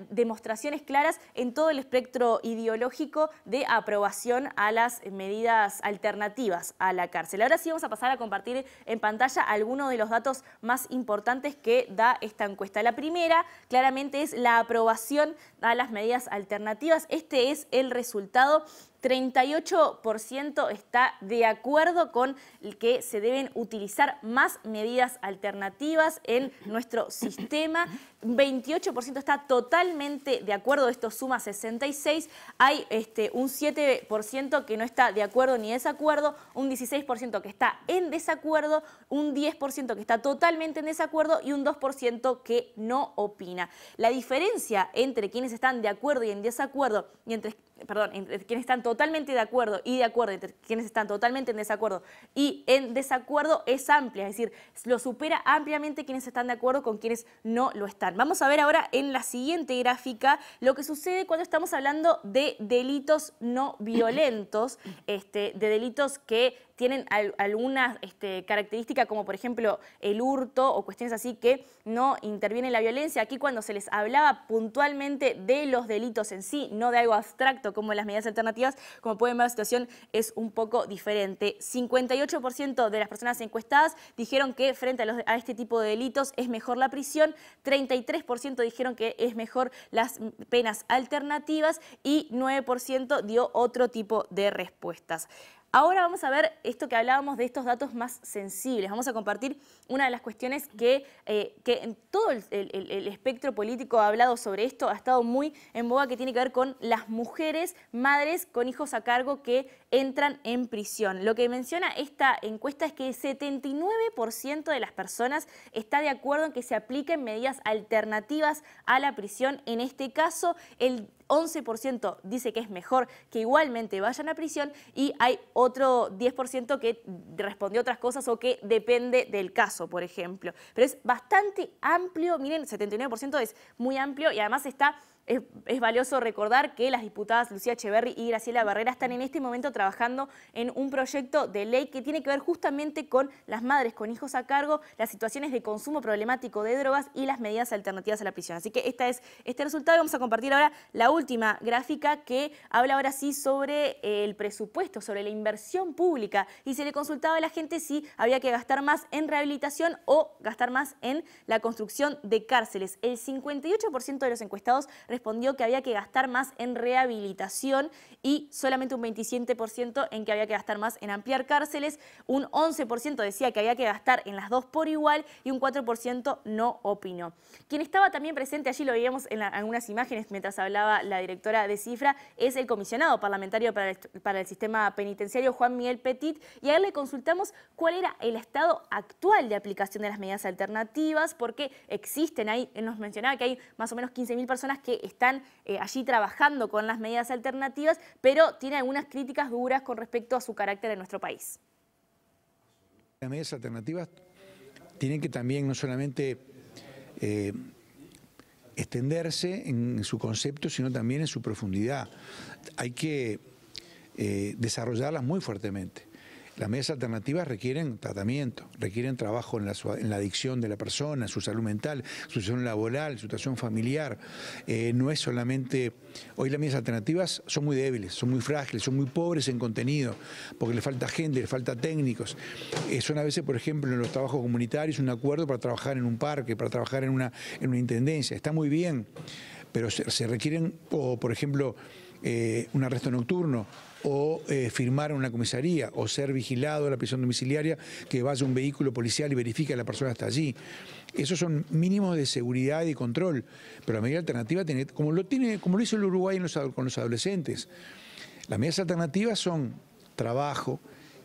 demostraciones claras en todo el espectro ideológico de aprobación a las medidas alternativas a la cárcel. Ahora sí vamos a pasar a compartir en pantalla algunos de los datos más importantes que da esta encuesta. La primera, claramente, es la aprobación a las medidas alternativas. Este es el resultado. 38% está de acuerdo con que se deben utilizar más medidas alternativas en nuestro sistema. 28% está totalmente de acuerdo, esto suma 66. Hay un 7% que no está de acuerdo ni desacuerdo, un 16% que está en desacuerdo, un 10% que está totalmente en desacuerdo y un 2% que no opina. La diferencia entre quienes están de acuerdo y en desacuerdo, entre quienes están totalmente de acuerdo, entre quienes están totalmente en desacuerdo y en desacuerdo es amplia, es decir, lo supera ampliamente quienes están de acuerdo con quienes no lo están. Vamos a ver ahora en la siguiente gráfica lo que sucede cuando estamos hablando de delitos no violentos, de delitos que tienen alguna característica como por ejemplo el hurto o cuestiones así que no interviene la violencia. Aquí cuando se les hablaba puntualmente de los delitos en sí, no de algo abstracto como las medidas alternativas, como pueden ver, la situación es un poco diferente. 58% de las personas encuestadas dijeron que frente a este tipo de delitos es mejor la prisión, 33% dijeron que es mejor las penas alternativas y 9% dio otro tipo de respuestas. Ahora vamos a ver esto que hablábamos de estos datos más sensibles. Vamos a compartir una de las cuestiones que en todo el espectro político ha hablado sobre esto, ha estado muy en boga, que tiene que ver con las mujeres, madres con hijos a cargo que entran en prisión. Lo que menciona esta encuesta es que el 79% de las personas está de acuerdo en que se apliquen medidas alternativas a la prisión. En este caso, el 11% dice que es mejor que igualmente vayan a prisión y hay otro 10% que respondió otras cosas o que depende del caso, por ejemplo. Pero es bastante amplio, miren, el 79% es muy amplio y además es valioso recordar que las diputadas Lucía Echeverri y Graciela Barrera están en este momento trabajando en un proyecto de ley que tiene que ver justamente con las madres con hijos a cargo, las situaciones de consumo problemático de drogas y las medidas alternativas a la prisión. Así que este es este resultado y vamos a compartir ahora la última gráfica que habla ahora sí sobre el presupuesto, sobre la inversión pública, y se le consultaba a la gente si había que gastar más en rehabilitación o gastar más en la construcción de cárceles. El 58% de los encuestados respondió que había que gastar más en rehabilitación y solamente un 27% en que había que gastar más en ampliar cárceles, un 11% decía que había que gastar en las dos por igual y un 4% no opinó. Quien estaba también presente, allí lo veíamos en algunas imágenes mientras hablaba la directora de Cifra, es el comisionado parlamentario para el sistema penitenciario, Juan Miguel Petit, y a él le consultamos cuál era el estado actual de aplicación de las medidas alternativas, porque existen ahí, nos mencionaba que hay más o menos 15.000 personas que están allí trabajando con las medidas alternativas, pero tiene algunas críticas duras con respecto a su carácter en nuestro país. Las medidas alternativas tienen que también no solamente extenderse en su concepto, sino también en su profundidad. Hay que desarrollarlas muy fuertemente. Las medidas alternativas requieren tratamiento, requieren trabajo en la adicción de la persona, en su salud mental, su situación laboral, su situación familiar. No es solamente... Hoy las medidas alternativas son muy débiles, son muy frágiles, son muy pobres en contenido, porque le falta gente, le falta técnicos. Son a veces, por ejemplo, en los trabajos comunitarios, un acuerdo para trabajar en un parque, para trabajar en una intendencia. Está muy bien, pero se requieren, o por ejemplo, un arresto nocturno, o firmar en una comisaría, o ser vigilado a la prisión domiciliaria, que vaya un vehículo policial y verifique que la persona está allí. Esos son mínimos de seguridad y de control, pero la medida alternativa, como lo hizo el Uruguay con los adolescentes. Las medidas alternativas son trabajo,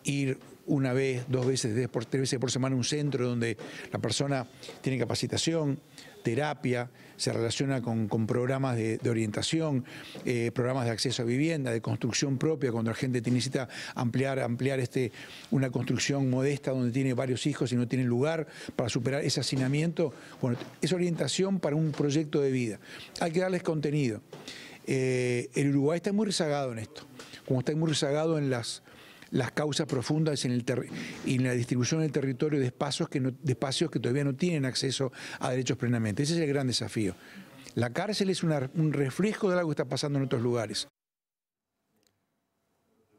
ir una vez, 2 veces, 3 veces por semana a un centro donde la persona tiene capacitación, terapia, se relaciona con programas de orientación, programas de acceso a vivienda, de construcción propia, cuando la gente necesita ampliar una construcción modesta donde tiene varios hijos y no tiene lugar para superar ese hacinamiento. Bueno, es orientación para un proyecto de vida. Hay que darles contenido. El Uruguay está muy rezagado en esto, como está muy rezagado en las causas profundas y en la distribución del territorio de espacios que todavía no tienen acceso a derechos plenamente. Ese es el gran desafío. La cárcel es un reflejo de algo que está pasando en otros lugares.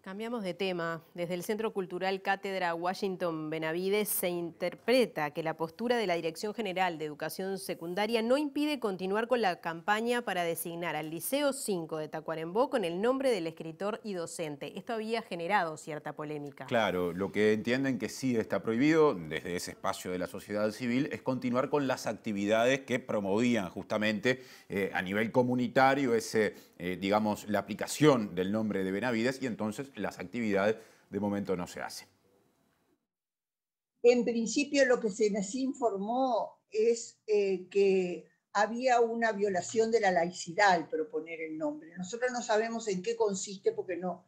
Cambiamos de tema. Desde el Centro Cultural Cátedra Washington Benavides se interpreta que la postura de la Dirección General de Educación Secundaria no impide continuar con la campaña para designar al Liceo 5 de Tacuarembó con el nombre del escritor y docente. Esto había generado cierta polémica. Claro, lo que entienden que sí está prohibido desde ese espacio de la sociedad civil es continuar con las actividades que promovían justamente a nivel comunitario digamos, la aplicación del nombre de Benavides, y entonces las actividades de momento no se hacen. En principio lo que se nos informó es que había una violación de la laicidad al proponer el nombre. Nosotros no sabemos en qué consiste porque no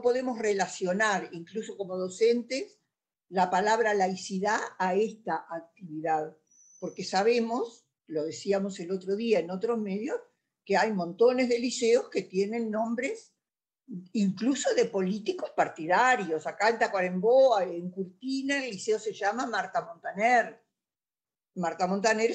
podemos relacionar, incluso como docentes, la palabra laicidad a esta actividad, porque sabemos, lo decíamos el otro día en otros medios, que hay montones de liceos que tienen nombres incluso de políticos partidarios. Acá en Tacuarembó, en Curtina, el liceo se llama Marta Montaner. Marta Montaner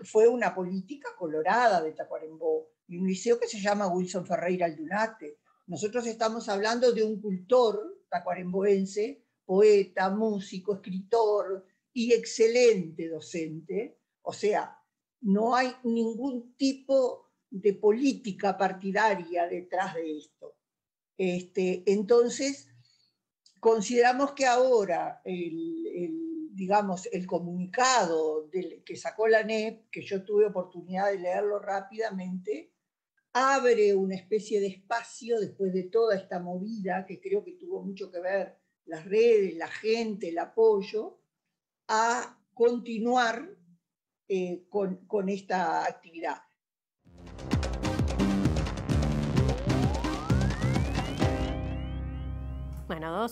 fue una política colorada de Tacuarembó. y un liceo que se llama Wilson Ferreira Aldunate. Nosotros estamos hablando de un cultor tacuarembóense, poeta, músico, escritor y excelente docente. O sea, no hay ningún tipo de política partidaria detrás de esto. Entonces, consideramos que ahora digamos, el comunicado que sacó la ANEP, que yo tuve oportunidad de leerlo rápidamente, abre una especie de espacio después de toda esta movida, que creo que tuvo mucho que ver las redes, la gente, el apoyo, a continuar con esta actividad. Bueno,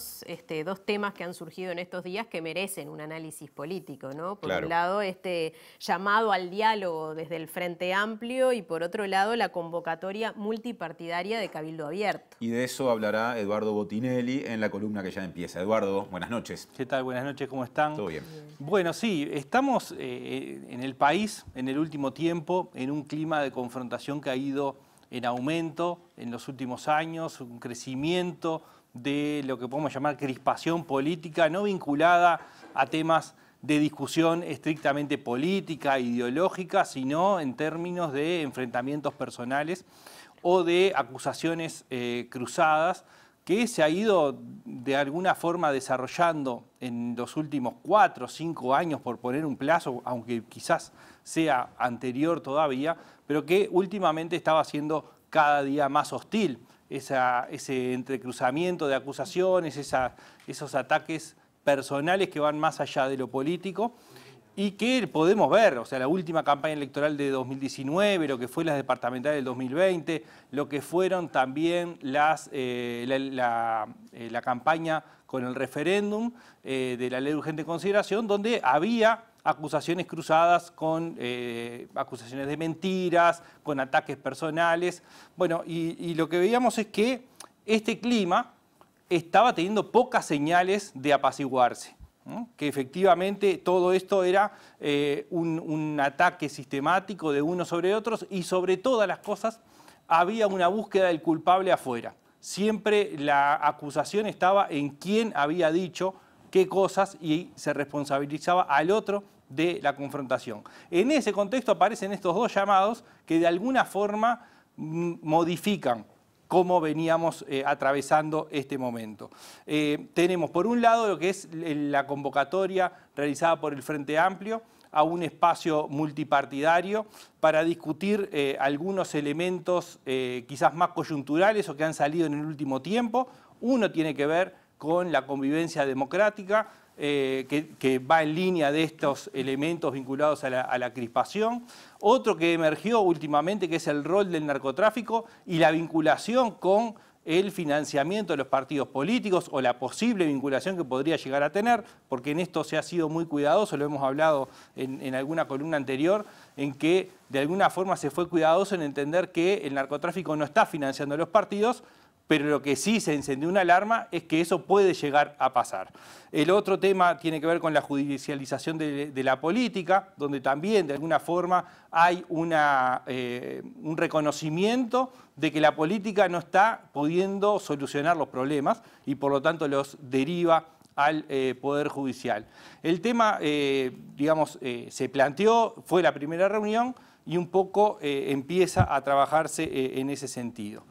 dos temas que han surgido en estos días que merecen un análisis político, ¿no? Por Claro. un lado, este llamado al diálogo desde el Frente Amplio y por otro lado, la convocatoria multipartidaria de Cabildo Abierto. Y de eso hablará Eduardo Botinelli en la columna que ya empieza. Eduardo, buenas noches. ¿Qué tal? Buenas noches, ¿cómo están? Todo bien. Bueno, sí, estamos en el país en el último tiempo en un clima de confrontación que ha ido en aumento en los últimos años, un crecimiento de lo que podemos llamar crispación política, no vinculada a temas de discusión estrictamente política, ideológica, sino en términos de enfrentamientos personales o de acusaciones cruzadas que se ha ido de alguna forma desarrollando en los últimos 4 o 5 años, por poner un plazo, aunque quizás sea anterior todavía, pero que últimamente estaba siendo cada día más hostil. Ese entrecruzamiento de acusaciones, esos ataques personales que van más allá de lo político y que podemos ver, o sea, la última campaña electoral de 2019, lo que fue las departamentales del 2020, lo que fueron también la campaña con el referéndum de la ley de urgente consideración, donde había acusaciones cruzadas con acusaciones de mentiras, con ataques personales. Bueno, y lo que veíamos es que este clima estaba teniendo pocas señales de apaciguarse, ¿no? Que efectivamente todo esto era un ataque sistemático de unos sobre otros y sobre todas las cosas había una búsqueda del culpable afuera. Siempre la acusación estaba en quién había dicho qué cosas y se responsabilizaba al otro de la confrontación. En ese contexto aparecen estos dos llamados que de alguna forma modifican cómo veníamos atravesando este momento. Tenemos por un lado lo que es la convocatoria realizada por el Frente Amplio a un espacio multipartidario para discutir algunos elementos quizás más coyunturales o que han salido en el último tiempo. Uno tiene que ver con la convivencia democrática, que va en línea de estos elementos vinculados a la crispación. Otro que emergió últimamente, que es el rol del narcotráfico y la vinculación con el financiamiento de los partidos políticos o la posible vinculación que podría llegar a tener, porque en esto se ha sido muy cuidadoso, lo hemos hablado en alguna columna anterior, en que de alguna forma se fue cuidadoso en entender que el narcotráfico no está financiando a los partidos, pero lo que sí se encendió una alarma es que eso puede llegar a pasar. El otro tema tiene que ver con la judicialización de la política, donde también de alguna forma hay un reconocimiento de que la política no está pudiendo solucionar los problemas y por lo tanto los deriva al Poder Judicial. El tema, se planteó, fue la primera reunión y un poco empieza a trabajarse en ese sentido.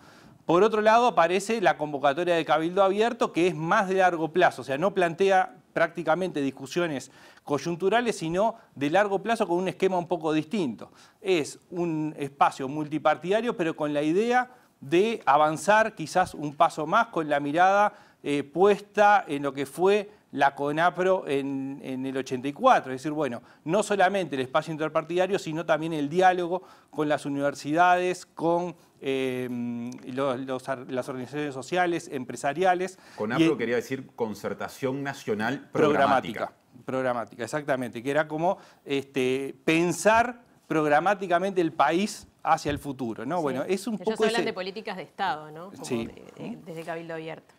Por otro lado, aparece la convocatoria de Cabildo Abierto, que es más de largo plazo, o sea, no plantea prácticamente discusiones coyunturales, sino de largo plazo con un esquema un poco distinto. Es un espacio multipartidario, pero con la idea de avanzar quizás un paso más con la mirada puesta en lo que fue la CONAPRO en el 84, es decir, bueno, no solamente el espacio interpartidario, sino también el diálogo con las universidades, con las organizaciones sociales, empresariales. CONAPRO quería decir Concertación Nacional Programática. Programática, exactamente, que era como pensar programáticamente el país hacia el futuro, ¿no? Sí. Bueno, es un Ellos poco hablan de políticas de Estado, ¿no? Como sí. Desde Cabildo Abierto.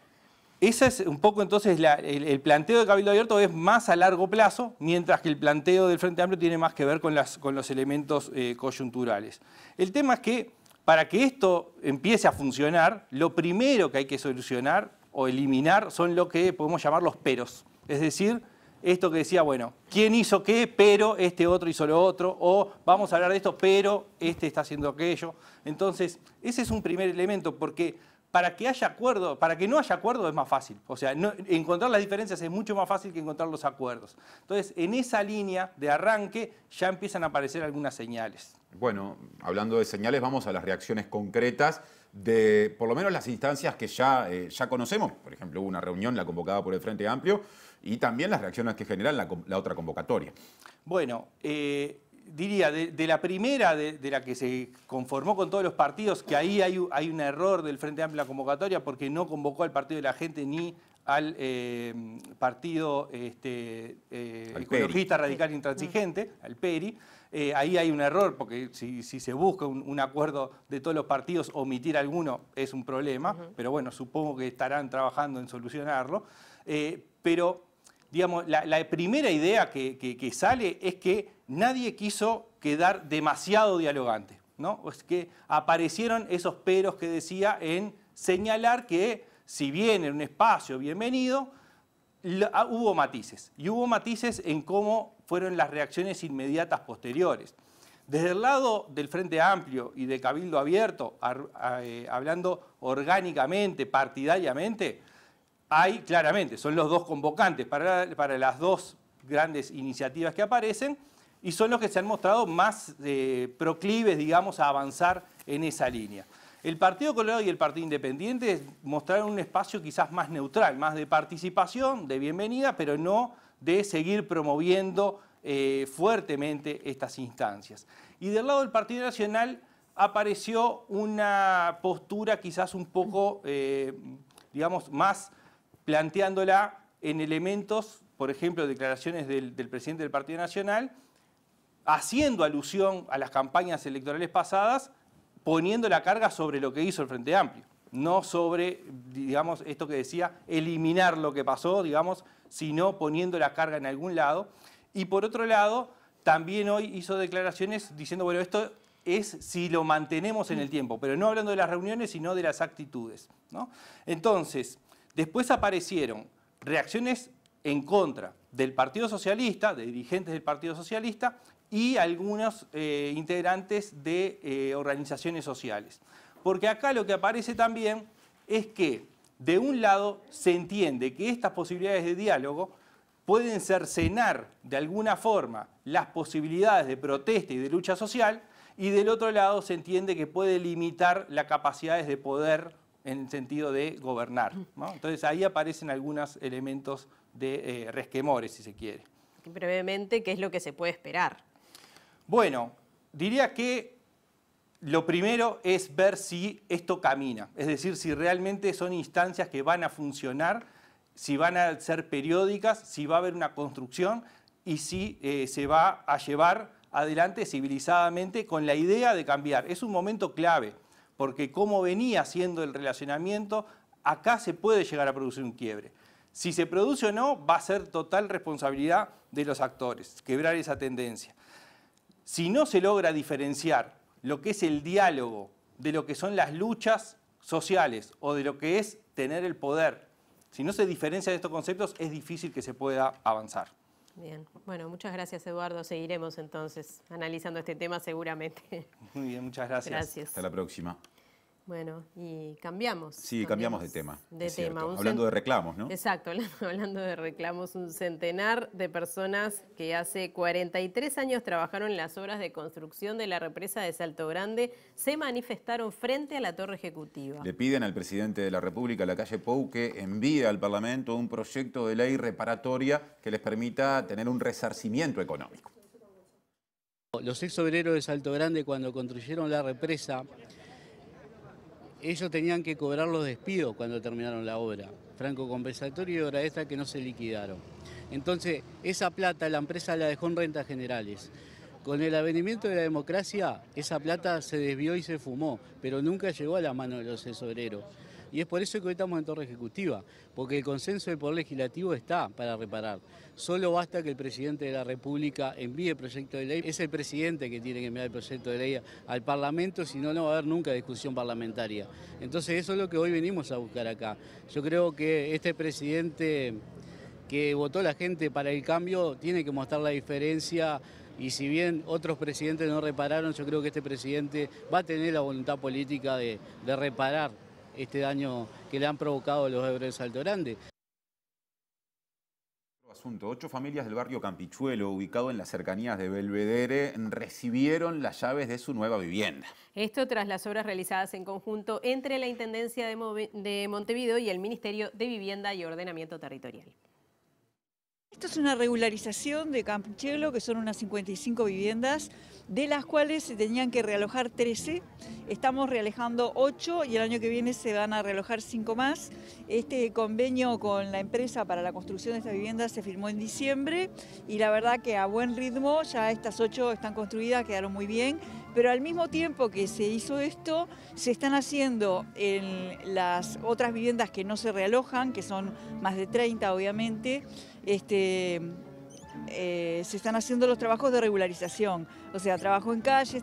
Ese es un poco entonces el planteo de Cabildo Abierto es más a largo plazo, mientras que el planteo del Frente Amplio tiene más que ver con los elementos coyunturales. El tema es que para que esto empiece a funcionar, lo primero que hay que solucionar o eliminar son lo que podemos llamar los peros. Es decir, esto que decía, bueno, ¿quién hizo qué? Pero este otro hizo lo otro. O vamos a hablar de esto, pero este está haciendo aquello. Entonces, ese es un primer elemento, porque para que haya acuerdo, para que no haya acuerdo es más fácil. O sea, encontrar las diferencias es mucho más fácil que encontrar los acuerdos. Entonces, en esa línea de arranque ya empiezan a aparecer algunas señales. Bueno, hablando de señales, vamos a las reacciones concretas de, por lo menos, las instancias que ya conocemos. Por ejemplo, hubo una reunión, la convocada por el Frente Amplio, y también las reacciones que generan la otra convocatoria. Bueno, diría, de la primera, de la que se conformó con todos los partidos, que ahí hay un error del Frente Amplio en la convocatoria porque no convocó al Partido de la Gente ni al Partido Ecologista Radical Intransigente, al PERI. Ahí hay un error porque si se busca un acuerdo de todos los partidos, omitir alguno es un problema, pero bueno, supongo que estarán trabajando en solucionarlo. Pero, digamos, la primera idea que sale es que nadie quiso quedar demasiado dialogante, ¿no? Es que aparecieron esos peros que decía en señalar que, si bien en un espacio bienvenido, hubo matices. Y hubo matices en cómo fueron las reacciones inmediatas posteriores. Desde el lado del Frente Amplio y de Cabildo Abierto, hablando orgánicamente, partidariamente, hay claramente, son los dos convocantes para las dos grandes iniciativas que aparecen y son los que se han mostrado más proclives, digamos, a avanzar en esa línea. El Partido Colorado y el Partido Independiente mostraron un espacio quizás más neutral, más de participación, de bienvenida, pero no de seguir promoviendo fuertemente estas instancias. Y del lado del Partido Nacional apareció una postura quizás un poco, digamos, más planteándola en elementos, por ejemplo, declaraciones del presidente del Partido Nacional, haciendo alusión a las campañas electorales pasadas, poniendo la carga sobre lo que hizo el Frente Amplio, no sobre, digamos, esto que decía, eliminar lo que pasó, digamos, sino poniendo la carga en algún lado. Y por otro lado, también hoy hizo declaraciones diciendo, bueno, esto es si lo mantenemos en el tiempo, pero no hablando de las reuniones, sino de las actitudes, ¿no? Entonces, después aparecieron reacciones en contra del Partido Socialista, de dirigentes del Partido Socialista, y algunos integrantes de organizaciones sociales. Porque acá lo que aparece también es que, de un lado, se entiende que estas posibilidades de diálogo pueden cercenar de alguna forma las posibilidades de protesta y de lucha social, y del otro lado se entiende que puede limitar las capacidades de poder en el sentido de gobernar, ¿no? Entonces ahí aparecen algunos elementos de resquemores, si se quiere. Brevemente, ¿qué es lo que se puede esperar? Bueno, diría que lo primero es ver si esto camina, es decir, si realmente son instancias que van a funcionar, si van a ser periódicas, si va a haber una construcción y si se va a llevar adelante civilizadamente con la idea de cambiar. Es un momento clave, porque como venía siendo el relacionamiento, acá se puede llegar a producir un quiebre. Si se produce o no, va a ser total responsabilidad de los actores, quebrar esa tendencia. Si no se logra diferenciar lo que es el diálogo de lo que son las luchas sociales o de lo que es tener el poder, si no se diferencia de estos conceptos, es difícil que se pueda avanzar. Bien, bueno, muchas gracias, Eduardo. Seguiremos entonces analizando este tema seguramente. Muy bien, muchas gracias. Gracias. Hasta la próxima. Bueno, y cambiamos. Sí, cambiamos de tema. De tema. Hablando de reclamos, ¿no? Exacto, hablando de reclamos, un centenar de personas que hace 43 años trabajaron en las obras de construcción de la represa de Salto Grande se manifestaron frente a la Torre Ejecutiva. Le piden al presidente de la República, Lacalle Pou, que envíe al Parlamento un proyecto de ley reparatoria que les permita tener un resarcimiento económico. Los ex obreros de Salto Grande, cuando construyeron la represa, ellos tenían que cobrar los despidos cuando terminaron la obra, franco compensatorio y hora extra que no se liquidaron. Entonces, esa plata la empresa la dejó en rentas generales. Con el advenimiento de la democracia, esa plata se desvió y se fumó, pero nunca llegó a la mano de los ex obreros. Y es por eso que hoy estamos en torre ejecutiva, porque el consenso del Poder Legislativo está para reparar. Solo basta que el presidente de la República envíe el proyecto de ley. Es el presidente que tiene que enviar el proyecto de ley al Parlamento, si no, no va a haber nunca discusión parlamentaria. Entonces eso es lo que hoy venimos a buscar acá. Yo creo que este presidente que votó la gente para el cambio tiene que mostrar la diferencia. Y si bien otros presidentes no repararon, yo creo que este presidente va a tener la voluntad política de reparar este daño que le han provocado los obreros de Salto Grande. Asunto. 8 familias del barrio Campichuelo, ubicado en las cercanías de Belvedere, recibieron las llaves de su nueva vivienda. Esto tras las obras realizadas en conjunto entre la Intendencia de Montevideo y el Ministerio de Vivienda y Ordenamiento Territorial. Esto es una regularización de Campichuelo, que son unas 55 viviendas, de las cuales se tenían que realojar 13. Estamos realojando 8 y el año que viene se van a realojar 5 más. Este convenio con la empresa para la construcción de estas viviendas se firmó en diciembre y la verdad que a buen ritmo ya estas 8 están construidas, quedaron muy bien. Pero al mismo tiempo que se hizo esto, se están haciendo en las otras viviendas que no se realojan, que son más de 30 obviamente, se están haciendo los trabajos de regularización, o sea, trabajo en calles,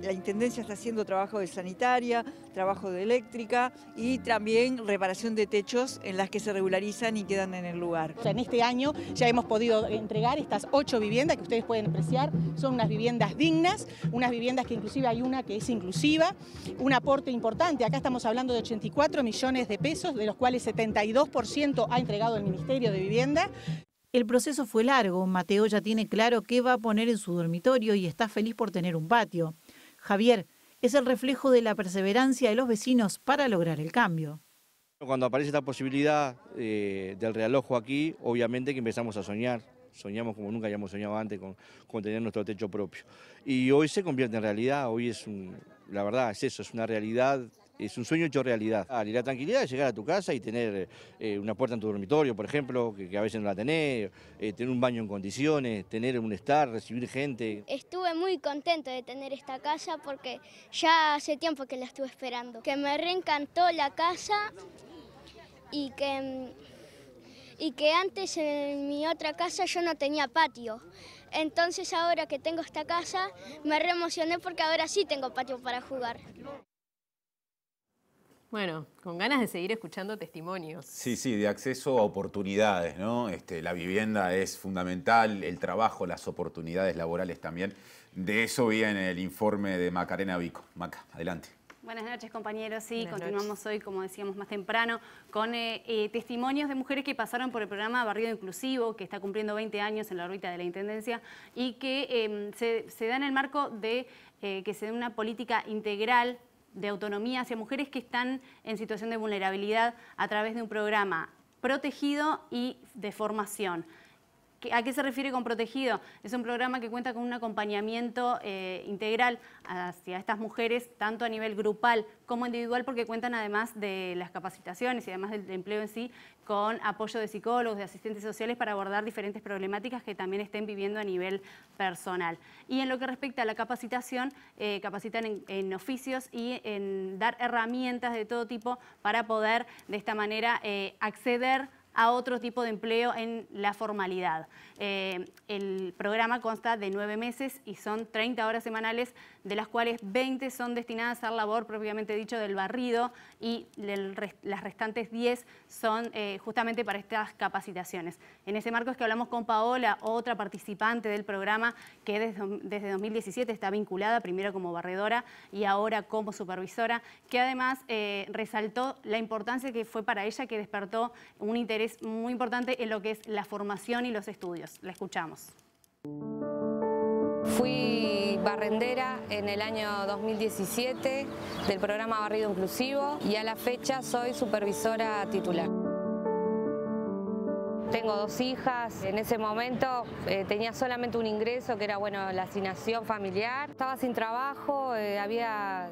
la Intendencia está haciendo trabajo de sanitaria, trabajo de eléctrica y también reparación de techos en las que se regularizan y quedan en el lugar. En este año ya hemos podido entregar estas 8 viviendas que ustedes pueden apreciar, son unas viviendas dignas, unas viviendas que inclusive hay una que es inclusiva, un aporte importante, acá estamos hablando de 84 millones de pesos, de los cuales 72% ha entregado el Ministerio de Vivienda. El proceso fue largo. Mateo ya tiene claro qué va a poner en su dormitorio y está feliz por tener un patio. Javier es el reflejo de la perseverancia de los vecinos para lograr el cambio. Cuando aparece esta posibilidad del realojo aquí, obviamente que empezamos a soñar. Soñamos como nunca habíamos soñado antes con tener nuestro techo propio. Y hoy se convierte en realidad, hoy la verdad es eso, es una realidad. Es un sueño hecho realidad. Y la tranquilidad de llegar a tu casa y tener una puerta en tu dormitorio, por ejemplo, que a veces no la tenés, tener un baño en condiciones, tener un estar, recibir gente. Estuve muy contento de tener esta casa porque ya hace tiempo que la estuve esperando. Que me reencantó la casa y que antes en mi otra casa yo no tenía patio. Entonces ahora que tengo esta casa me reemocioné porque ahora sí tengo patio para jugar. Bueno, con ganas de seguir escuchando testimonios. Sí, de acceso a oportunidades, ¿no? La vivienda es fundamental, el trabajo, las oportunidades laborales también. De eso viene el informe de Macarena Vico. Maca, adelante. Buenas noches, compañeros. Sí, continuamos hoy, como decíamos más temprano, con testimonios de mujeres que pasaron por el programa Barrido Inclusivo, que está cumpliendo 20 años en la órbita de la Intendencia y que se da en el marco de que se dé una política integral de autonomía hacia mujeres que están en situación de vulnerabilidad a través de un programa protegido y de formación. ¿A qué se refiere con protegido? Es un programa que cuenta con un acompañamiento integral hacia estas mujeres, tanto a nivel grupal como individual, porque cuentan además de las capacitaciones y además del empleo en sí, con apoyo de psicólogos, de asistentes sociales para abordar diferentes problemáticas que también estén viviendo a nivel personal. Y en lo que respecta a la capacitación, capacitan en oficios y en dar herramientas de todo tipo para poder de esta manera acceder a otro tipo de empleo en la formalidad. El programa consta de 9 meses y son 30 horas semanales, de las cuales 20 son destinadas a labor propiamente dicho del barrido y las restantes 10 son justamente para estas capacitaciones. En ese marco es que hablamos con Paola, otra participante del programa que desde 2017 está vinculada, primero como barredora y ahora como supervisora, que además resaltó la importancia que fue para ella, que despertó un interés muy importante en lo que es la formación y los estudios. La escuchamos. Fui barrendera en el año 2017 del programa Barrido Inclusivo y a la fecha soy supervisora titular. Tengo 2 hijas, en ese momento tenía solamente un ingreso que era la asignación familiar. Estaba sin trabajo, había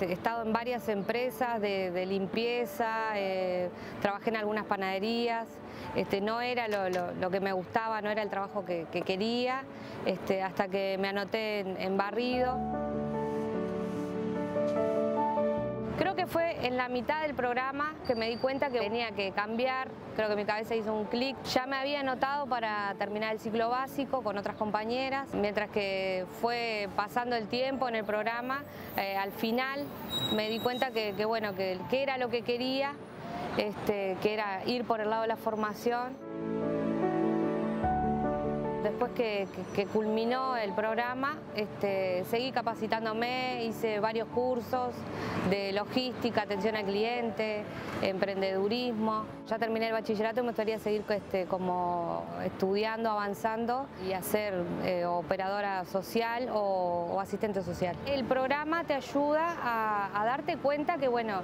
estado en varias empresas de limpieza, trabajé en algunas panaderías, no era lo que me gustaba, no era el trabajo que quería, hasta que me anoté en barrido. Creo que que fue en la mitad del programa que me di cuenta que tenía que cambiar, creo que mi cabeza hizo un clic. Ya me había anotado para terminar el ciclo básico con otras compañeras, mientras que fue pasando el tiempo en el programa, al final me di cuenta que era lo que quería, que era ir por el lado de la formación. Después que culminó el programa, seguí capacitándome, hice varios cursos de logística, atención al cliente, emprendedurismo. Ya terminé el bachillerato y me gustaría seguir como estudiando, avanzando y hacer operadora social o asistente social. El programa te ayuda a darte cuenta que, bueno,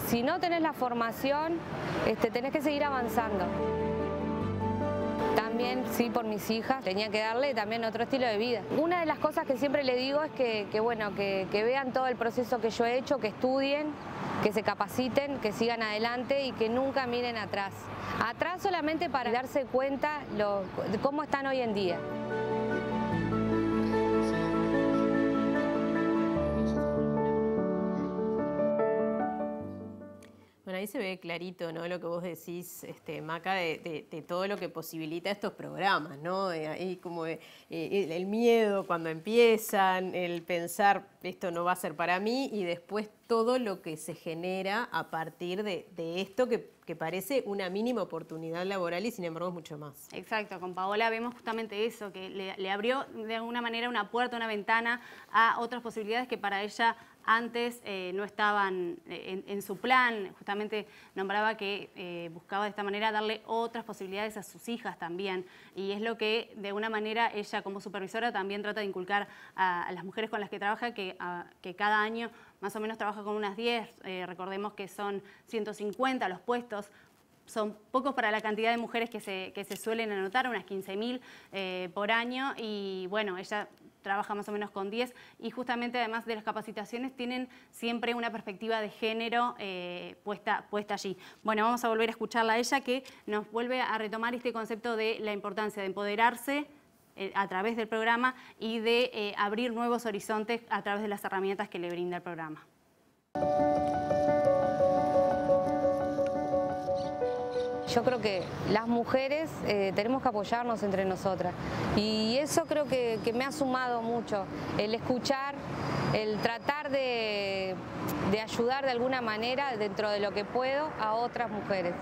si no tenés la formación, tenés que seguir avanzando. También, sí, por mis hijas, tenía que darle también otro estilo de vida. Una de las cosas que siempre le digo es que vean todo el proceso que yo he hecho, que estudien, que se capaciten, que sigan adelante y que nunca miren atrás. Atrás solamente para darse cuenta de cómo están hoy en día. Bueno, ahí se ve clarito, ¿no?, lo que vos decís, Maca, de todo lo que posibilita estos programas, ¿no? Ahí como el miedo cuando empiezan, el pensar esto no va a ser para mí y después todo lo que se genera a partir de esto que parece una mínima oportunidad laboral y sin embargo es mucho más. Exacto, con Paola vemos justamente eso, que le abrió de alguna manera una puerta, una ventana a otras posibilidades que para ella antes no estaban en su plan. Justamente nombraba que buscaba de esta manera darle otras posibilidades a sus hijas también. Y es lo que de alguna manera ella como supervisora también trata de inculcar a las mujeres con las que trabaja, que cada año más o menos trabaja con unas 10. Recordemos que son 150 los puestos. Son pocos para la cantidad de mujeres que se suelen anotar, unas 15.000 por año. Y bueno, ella trabaja más o menos con 10 y justamente además de las capacitaciones tienen siempre una perspectiva de género puesta allí. Bueno, vamos a volver a escucharla a ella, que nos vuelve a retomar este concepto de la importancia de empoderarse a través del programa y de abrir nuevos horizontes a través de las herramientas que le brinda el programa. Yo creo que las mujeres tenemos que apoyarnos entre nosotras y eso creo que me ha sumado mucho, el escuchar, el tratar de ayudar de alguna manera dentro de lo que puedo a otras mujeres.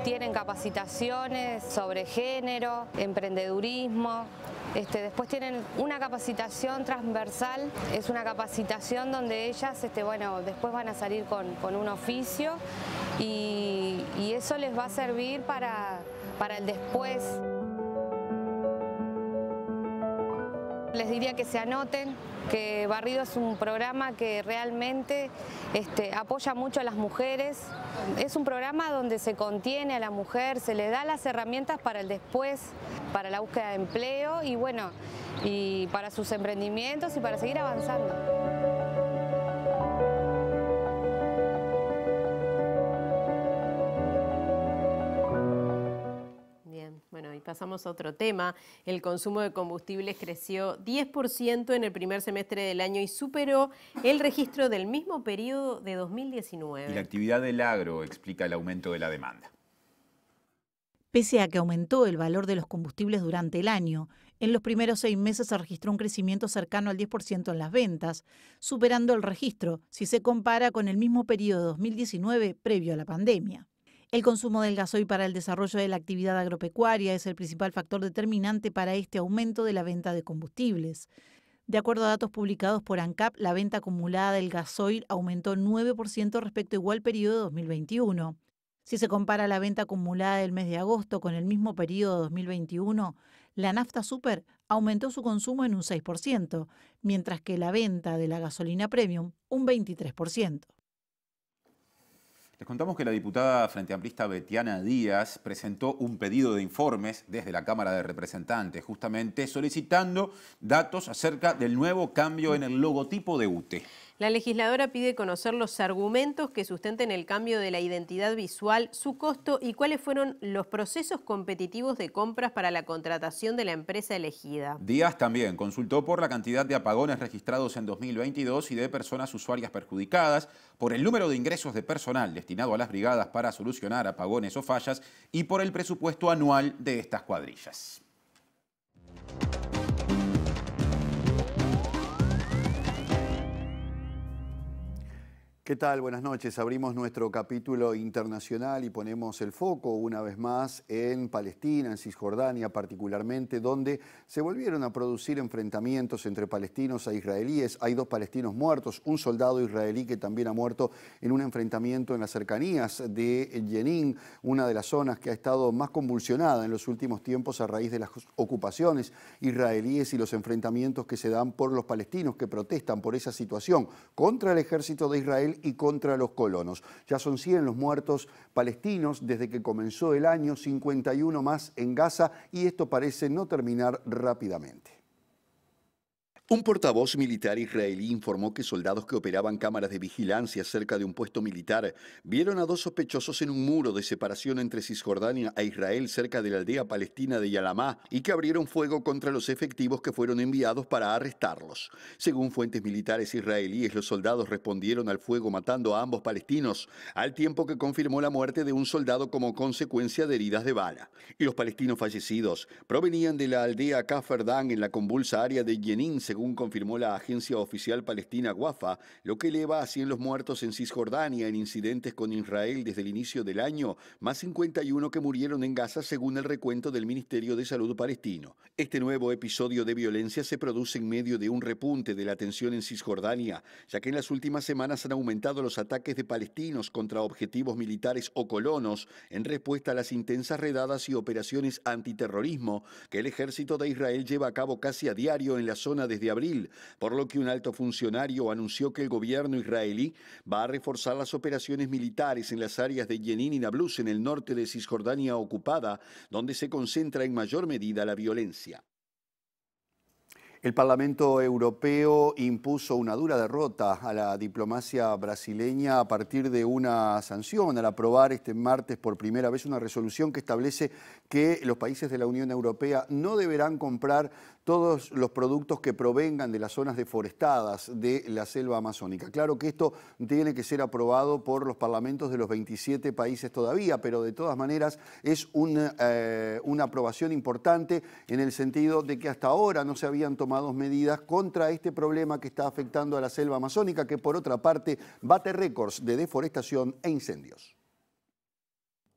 Tienen capacitaciones sobre género, emprendedurismo. Después tienen una capacitación transversal, es una capacitación donde ellas después van a salir con un oficio y eso les va a servir para el después. Les diría que se anoten, que Barrido es un programa que realmente apoya mucho a las mujeres. Es un programa donde se contiene a la mujer, se le da las herramientas para el después, para la búsqueda de empleo y para sus emprendimientos y para seguir avanzando. Bueno, y pasamos a otro tema. El consumo de combustibles creció 10% en el primer semestre del año y superó el registro del mismo periodo de 2019. Y la actividad del agro explica el aumento de la demanda. Pese a que aumentó el valor de los combustibles durante el año, en los primeros 6 meses se registró un crecimiento cercano al 10% en las ventas, superando el registro si se compara con el mismo periodo de 2019 previo a la pandemia. El consumo del gasoil para el desarrollo de la actividad agropecuaria es el principal factor determinante para este aumento de la venta de combustibles. De acuerdo a datos publicados por ANCAP, la venta acumulada del gasoil aumentó 9% respecto a igual periodo de 2021. Si se compara la venta acumulada del mes de agosto con el mismo periodo de 2021, la nafta super aumentó su consumo en un 6%, mientras que la venta de la gasolina premium un 23%. Les contamos que la diputada frente amplista Betiana Díaz presentó un pedido de informes desde la Cámara de Representantes, justamente solicitando datos acerca del nuevo cambio en el logotipo de UTE. La legisladora pide conocer los argumentos que sustenten el cambio de la identidad visual, su costo y cuáles fueron los procesos competitivos de compras para la contratación de la empresa elegida. Díaz también consultó por la cantidad de apagones registrados en 2022 y de personas usuarias perjudicadas, por el número de ingresos de personal destinado a las brigadas para solucionar apagones o fallas y por el presupuesto anual de estas cuadrillas. ¿Qué tal? Buenas noches. Abrimos nuestro capítulo internacional y ponemos el foco una vez más en Palestina, en Cisjordania particularmente, donde se volvieron a producir enfrentamientos entre palestinos e israelíes. Hay 2 palestinos muertos, un soldado israelí que también ha muerto en un enfrentamiento en las cercanías de Jenin, una de las zonas que ha estado más convulsionada en los últimos tiempos a raíz de las ocupaciones israelíes y los enfrentamientos que se dan por los palestinos que protestan por esa situación contra el ejército de Israel y contra los colonos. Ya son 100 los muertos palestinos desde que comenzó el año, 51 más en Gaza, y esto parece no terminar rápidamente. Un portavoz militar israelí informó que soldados que operaban cámaras de vigilancia cerca de un puesto militar vieron a 2 sospechosos en un muro de separación entre Cisjordania e Israel cerca de la aldea palestina de Yalamá y que abrieron fuego contra los efectivos que fueron enviados para arrestarlos. Según fuentes militares israelíes, los soldados respondieron al fuego matando a ambos palestinos, al tiempo que confirmó la muerte de un soldado como consecuencia de heridas de bala. Y los palestinos fallecidos provenían de la aldea Kafr Dan en la convulsa área de Jenin, según confirmó la agencia oficial palestina Wafa, lo que eleva a 100 los muertos en Cisjordania en incidentes con Israel desde el inicio del año, más 51 que murieron en Gaza según el recuento del Ministerio de Salud palestino. Este nuevo episodio de violencia se produce en medio de un repunte de la tensión en Cisjordania, ya que en las últimas semanas han aumentado los ataques de palestinos contra objetivos militares o colonos en respuesta a las intensas redadas y operaciones antiterrorismo que el ejército de Israel lleva a cabo casi a diario en la zona desde abril, por lo que un alto funcionario anunció que el gobierno israelí va a reforzar las operaciones militares en las áreas de Jenin y Nablus en el norte de Cisjordania ocupada, donde se concentra en mayor medida la violencia. El Parlamento Europeo impuso una dura derrota a la diplomacia brasileña a partir de una sanción al aprobar este martes por primera vez una resolución que establece que los países de la Unión Europea no deberán comprar todos los productos que provengan de las zonas deforestadas de la selva amazónica. Claro que esto tiene que ser aprobado por los parlamentos de los 27 países todavía, pero de todas maneras es una aprobación importante en el sentido de que hasta ahora no se habían tomado medidas contra este problema que está afectando a la selva amazónica, que por otra parte bate récords de deforestación e incendios.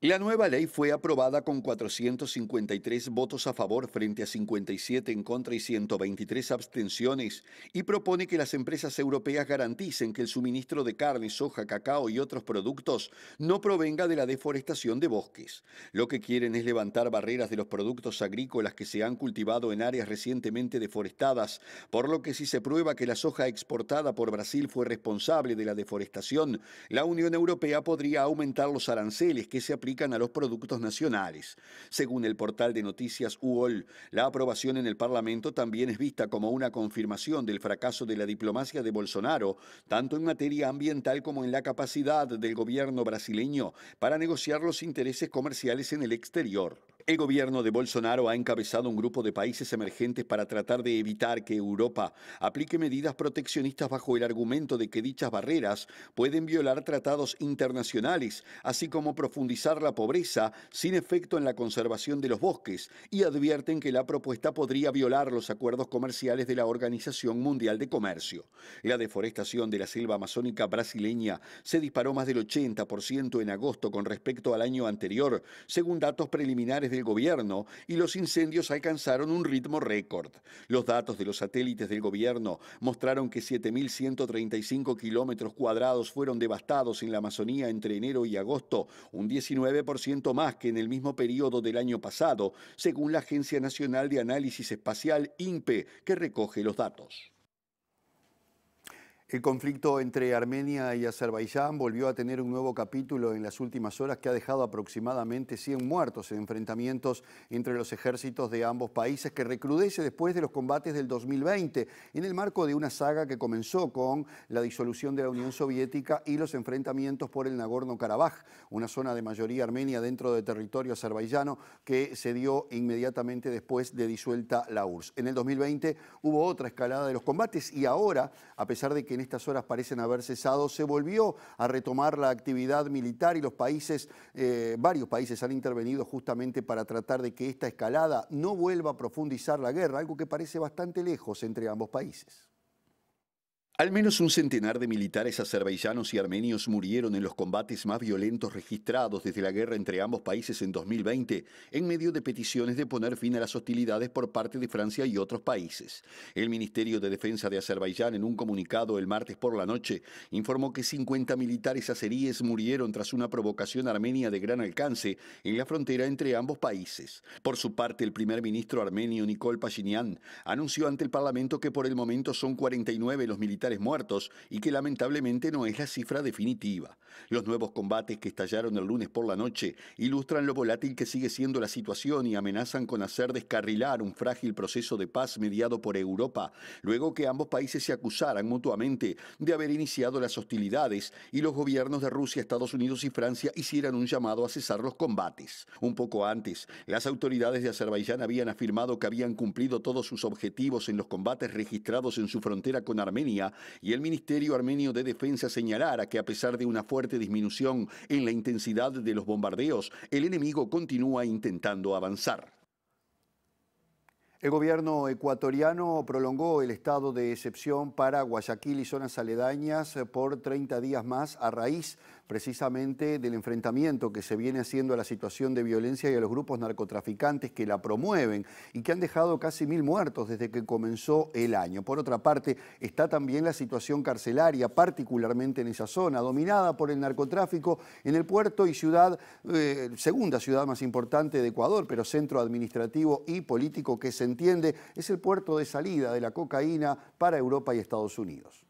La nueva ley fue aprobada con 453 votos a favor frente a 57 en contra y 123 abstenciones y propone que las empresas europeas garanticen que el suministro de carne, soja, cacao y otros productos no provenga de la deforestación de bosques. Lo que quieren es levantar barreras de los productos agrícolas que se han cultivado en áreas recientemente deforestadas, por lo que si se prueba que la soja exportada por Brasil fue responsable de la deforestación, la Unión Europea podría aumentar los aranceles que se aplican a los productos nacionales. Según el portal de noticias UOL, la aprobación en el Parlamento también es vista como una confirmación del fracaso de la diplomacia de Bolsonaro, tanto en materia ambiental como en la capacidad del gobierno brasileño para negociar los intereses comerciales en el exterior. El gobierno de Bolsonaro ha encabezado un grupo de países emergentes para tratar de evitar que Europa aplique medidas proteccionistas bajo el argumento de que dichas barreras pueden violar tratados internacionales, así como profundizar la pobreza sin efecto en la conservación de los bosques, y advierten que la propuesta podría violar los acuerdos comerciales de la Organización Mundial de Comercio. La deforestación de la selva amazónica brasileña se disparó más del 80% en agosto con respecto al año anterior, según datos preliminares del gobierno, y los incendios alcanzaron un ritmo récord. Los datos de los satélites del gobierno mostraron que 7.135 kilómetros cuadrados fueron devastados en la Amazonía entre enero y agosto, un 19% más que en el mismo periodo del año pasado, según la Agencia Nacional de Análisis Espacial, INPE, que recoge los datos. El conflicto entre Armenia y Azerbaiyán volvió a tener un nuevo capítulo en las últimas horas que ha dejado aproximadamente 100 muertos en enfrentamientos entre los ejércitos de ambos países, que recrudece después de los combates del 2020 en el marco de una saga que comenzó con la disolución de la Unión Soviética y los enfrentamientos por el Nagorno-Karabaj, una zona de mayoría armenia dentro del territorio azerbaiyano que se dio inmediatamente después de disuelta la URSS. En el 2020 hubo otra escalada de los combates y ahora, a pesar de que en estas horas parecen haber cesado, se volvió a retomar la actividad militar y los países, varios países han intervenido justamente para tratar de que esta escalada no vuelva a profundizar la guerra, algo que parece bastante lejos entre ambos países. Al menos un centenar de militares azerbaiyanos y armenios murieron en los combates más violentos registrados desde la guerra entre ambos países en 2020, en medio de peticiones de poner fin a las hostilidades por parte de Francia y otros países. El Ministerio de Defensa de Azerbaiyán, en un comunicado el martes por la noche, informó que 50 militares azeríes murieron tras una provocación armenia de gran alcance en la frontera entre ambos países. Por su parte, el primer ministro armenio Nikol Pashinyan anunció ante el Parlamento que por el momento son 49 los militares muertos y que lamentablemente no es la cifra definitiva. Los nuevos combates que estallaron el lunes por la noche ilustran lo volátil que sigue siendo la situación y amenazan con hacer descarrilar un frágil proceso de paz mediado por Europa, luego que ambos países se acusaran mutuamente de haber iniciado las hostilidades y los gobiernos de Rusia, Estados Unidos y Francia hicieran un llamado a cesar los combates. Un poco antes, las autoridades de Azerbaiyán habían afirmado que habían cumplido todos sus objetivos en los combates registrados en su frontera con Armenia, y el Ministerio Armenio de Defensa señalara que a pesar de una fuerte disminución en la intensidad de los bombardeos, el enemigo continúa intentando avanzar. El gobierno ecuatoriano prolongó el estado de excepción para Guayaquil y zonas aledañas por 30 días más a raíz precisamente del enfrentamiento que se viene haciendo a la situación de violencia y a los grupos narcotraficantes que la promueven y que han dejado casi 1000 muertos desde que comenzó el año. Por otra parte, está también la situación carcelaria, particularmente en esa zona, dominada por el narcotráfico en el puerto y ciudad, segunda ciudad más importante de Ecuador, pero centro administrativo y político que se entiende es el puerto de salida de la cocaína para Europa y Estados Unidos.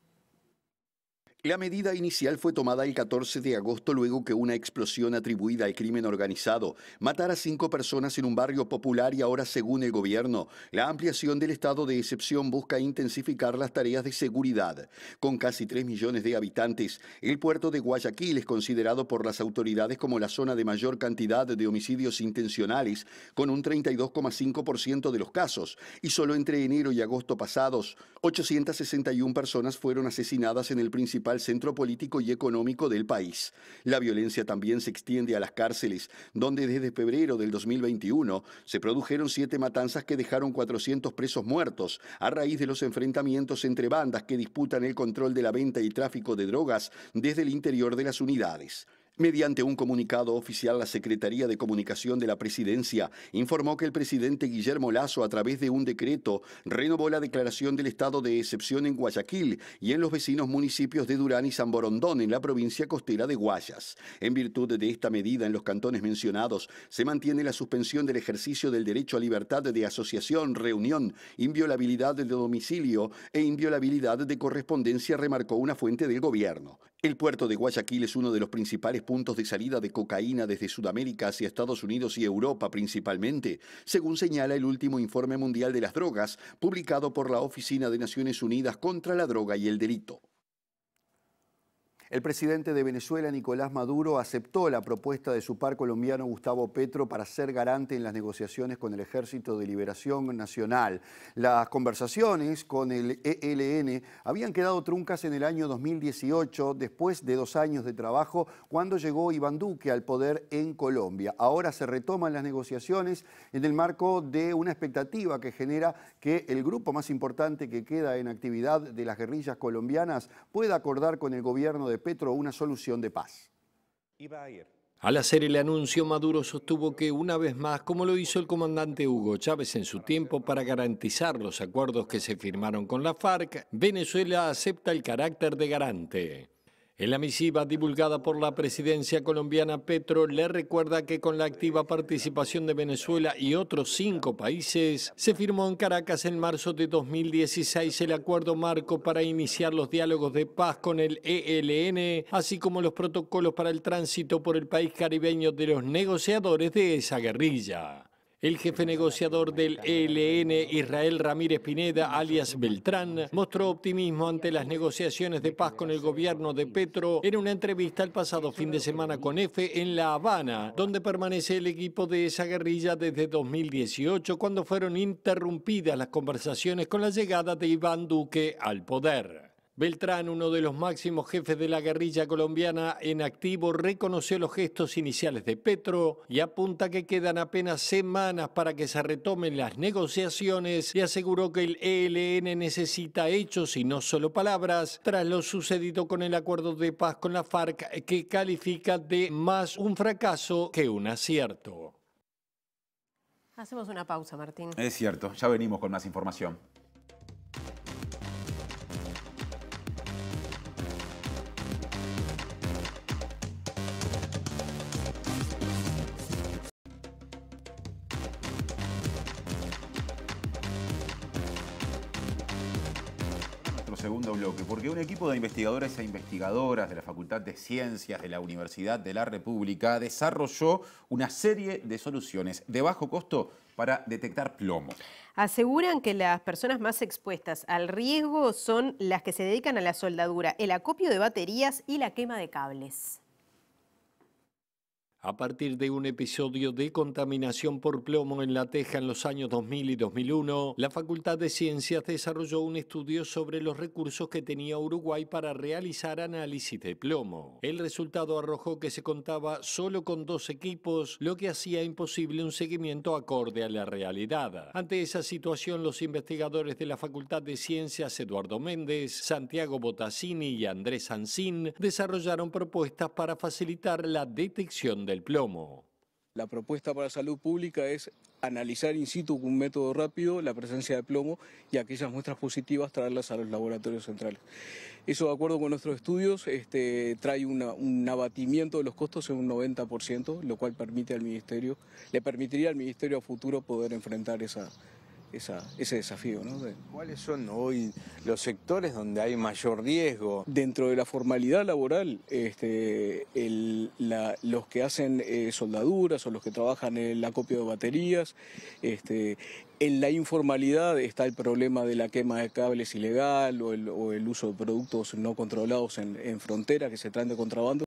La medida inicial fue tomada el 14 de agosto luego que una explosión atribuida al crimen organizado matara a 5 personas en un barrio popular y ahora, según el gobierno, la ampliación del estado de excepción busca intensificar las tareas de seguridad. Con casi 3 millones de habitantes, el puerto de Guayaquil es considerado por las autoridades como la zona de mayor cantidad de homicidios intencionales, con un 32,5% de los casos, y solo entre enero y agosto pasados, 861 personas fueron asesinadas en el principal centro político y económico del país. La violencia también se extiende a las cárceles, donde desde febrero del 2021 se produjeron 7 matanzas que dejaron 400 presos muertos a raíz de los enfrentamientos entre bandas que disputan el control de la venta y tráfico de drogas desde el interior de las unidades. Mediante un comunicado oficial, la Secretaría de Comunicación de la Presidencia informó que el presidente Guillermo Lasso, a través de un decreto, renovó la declaración del estado de excepción en Guayaquil y en los vecinos municipios de Durán y San Borondón, en la provincia costera de Guayas. En virtud de esta medida, en los cantones mencionados, se mantiene la suspensión del ejercicio del derecho a libertad de asociación, reunión, inviolabilidad de domicilio e inviolabilidad de correspondencia, remarcó una fuente del gobierno. El puerto de Guayaquil es uno de los principales puntos de salida de cocaína desde Sudamérica hacia Estados Unidos y Europa principalmente, según señala el último informe mundial de las drogas, publicado por la Oficina de Naciones Unidas contra la Droga y el Delito. El presidente de Venezuela, Nicolás Maduro, aceptó la propuesta de su par colombiano Gustavo Petro para ser garante en las negociaciones con el Ejército de Liberación Nacional. Las conversaciones con el ELN habían quedado truncas en el año 2018, después de 2 años de trabajo, cuando llegó Iván Duque al poder en Colombia. Ahora se retoman las negociaciones en el marco de una expectativa que genera que el grupo más importante que queda en actividad de las guerrillas colombianas pueda acordar con el gobierno de Petro una solución de paz. Al hacer el anuncio, Maduro sostuvo que una vez más, como lo hizo el comandante Hugo Chávez en su tiempo para garantizar los acuerdos que se firmaron con la FARC, Venezuela acepta el carácter de garante. En la misiva divulgada por la presidencia colombiana, Petro le recuerda que con la activa participación de Venezuela y otros 5 países, se firmó en Caracas en marzo de 2016 el acuerdo marco para iniciar los diálogos de paz con el ELN, así como los protocolos para el tránsito por el país caribeño de los negociadores de esa guerrilla. El jefe negociador del ELN, Israel Ramírez Pineda, alias Beltrán, mostró optimismo ante las negociaciones de paz con el gobierno de Petro en una entrevista el pasado fin de semana con EFE en La Habana, donde permanece el equipo de esa guerrilla desde 2018, cuando fueron interrumpidas las conversaciones con la llegada de Iván Duque al poder. Beltrán, uno de los máximos jefes de la guerrilla colombiana en activo, reconoció los gestos iniciales de Petro y apunta que quedan apenas semanas para que se retomen las negociaciones y aseguró que el ELN necesita hechos y no solo palabras tras lo sucedido con el acuerdo de paz con la FARC, que califica de más un fracaso que un acierto. Hacemos una pausa, Martín. Es cierto, ya venimos con más información. Segundo bloque, porque un equipo de investigadores e investigadoras de la Facultad de Ciencias de la Universidad de la República desarrolló una serie de soluciones de bajo costo para detectar plomo. Aseguran que las personas más expuestas al riesgo son las que se dedican a la soldadura, el acopio de baterías y la quema de cables. A partir de un episodio de contaminación por plomo en La Teja en los años 2000 y 2001, la Facultad de Ciencias desarrolló un estudio sobre los recursos que tenía Uruguay para realizar análisis de plomo. El resultado arrojó que se contaba solo con 2 equipos, lo que hacía imposible un seguimiento acorde a la realidad. Ante esa situación, los investigadores de la Facultad de Ciencias, Eduardo Méndez, Santiago Botasini y Andrés Ancín, desarrollaron propuestas para facilitar la detección del plomo. La propuesta para salud pública es analizar in situ con un método rápido la presencia de plomo y aquellas muestras positivas traerlas a los laboratorios centrales. Eso, de acuerdo con nuestros estudios, trae un abatimiento de los costos en un 90%, lo cual le permitiría al Ministerio a futuro poder enfrentar ese desafío, ¿no? ¿Cuáles son hoy los sectores donde hay mayor riesgo? Dentro de la formalidad laboral, los que hacen soldaduras o los que trabajan en el acopio de baterías, en la informalidad está el problema de la quema de cables ilegal o el uso de productos no controlados en frontera que se traen de contrabando.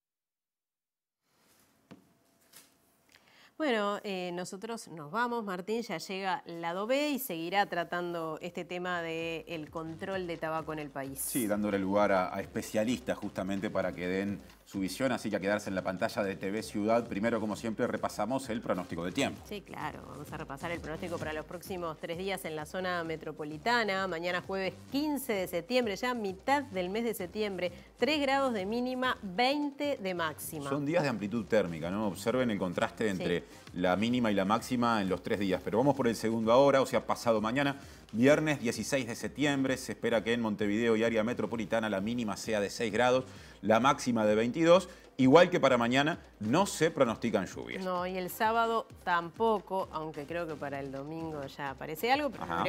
Bueno, nosotros nos vamos, Martín, ya llega Lado B y seguirá tratando este tema del control de tabaco en el país. Sí, dándole lugar a especialistas justamente para que den su visión, así que a quedarse en la pantalla de TV Ciudad. Primero, como siempre, repasamos el pronóstico de tiempo. Sí, claro, vamos a repasar el pronóstico para los próximos 3 días en la zona metropolitana. Mañana jueves 15 de septiembre, ya mitad del mes de septiembre, 3 grados de mínima, 20 de máxima. Son días de amplitud térmica, ¿no? Observen el contraste entre la mínima y la máxima en los 3 días. Pero vamos por el segundo ahora, o sea, pasado mañana, viernes 16 de septiembre. Se espera que en Montevideo y área metropolitana la mínima sea de 6 grados, la máxima de 22. Igual que para mañana, no se pronostican lluvias. No, y el sábado tampoco, aunque creo que para el domingo ya aparece algo, pero lo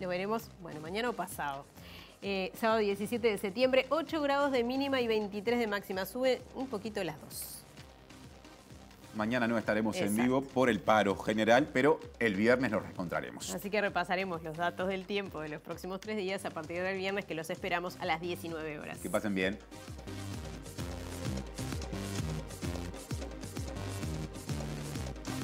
veremos, bueno, mañana o pasado. Sábado 17 de septiembre, 8 grados de mínima y 23 de máxima. Sube un poquito las 2. Mañana no estaremos en vivo por el paro general, pero el viernes nos reencontraremos. Así que repasaremos los datos del tiempo de los próximos 3 días a partir del viernes, que los esperamos a las 19 horas. Que pasen bien.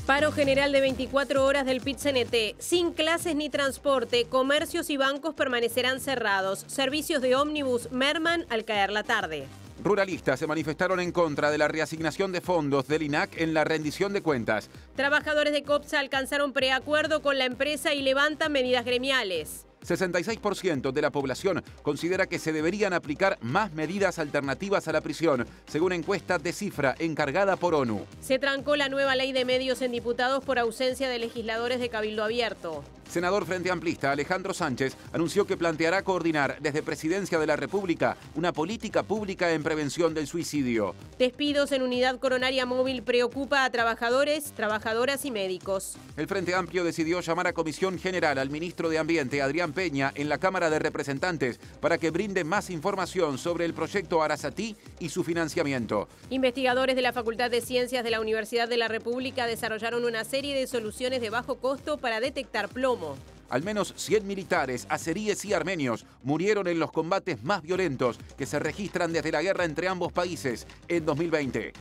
Paro general de 24 horas del PIT-CNT. Sin clases ni transporte, comercios y bancos permanecerán cerrados. Servicios de ómnibus merman al caer la tarde. Ruralistas se manifestaron en contra de la reasignación de fondos del INAC en la rendición de cuentas. Trabajadores de COPSA alcanzaron preacuerdo con la empresa y levantan medidas gremiales. 66% de la población considera que se deberían aplicar más medidas alternativas a la prisión, según encuesta de Cifra encargada por ONU. Se trancó la nueva ley de medios en diputados por ausencia de legisladores de Cabildo Abierto. Senador Frente Amplista Alejandro Sánchez anunció que planteará coordinar desde Presidencia de la República una política pública en prevención del suicidio. Despidos en unidad coronaria móvil preocupa a trabajadores, trabajadoras y médicos. El Frente Amplio decidió llamar a Comisión General al ministro de Ambiente, Adrián Peña, en la Cámara de Representantes para que brinde más información sobre el proyecto Arasatí y su financiamiento. Investigadores de la Facultad de Ciencias de la Universidad de la República desarrollaron una serie de soluciones de bajo costo para detectar plomo. Al menos 100 militares, azeríes y armenios murieron en los combates más violentos que se registran desde la guerra entre ambos países en 2020.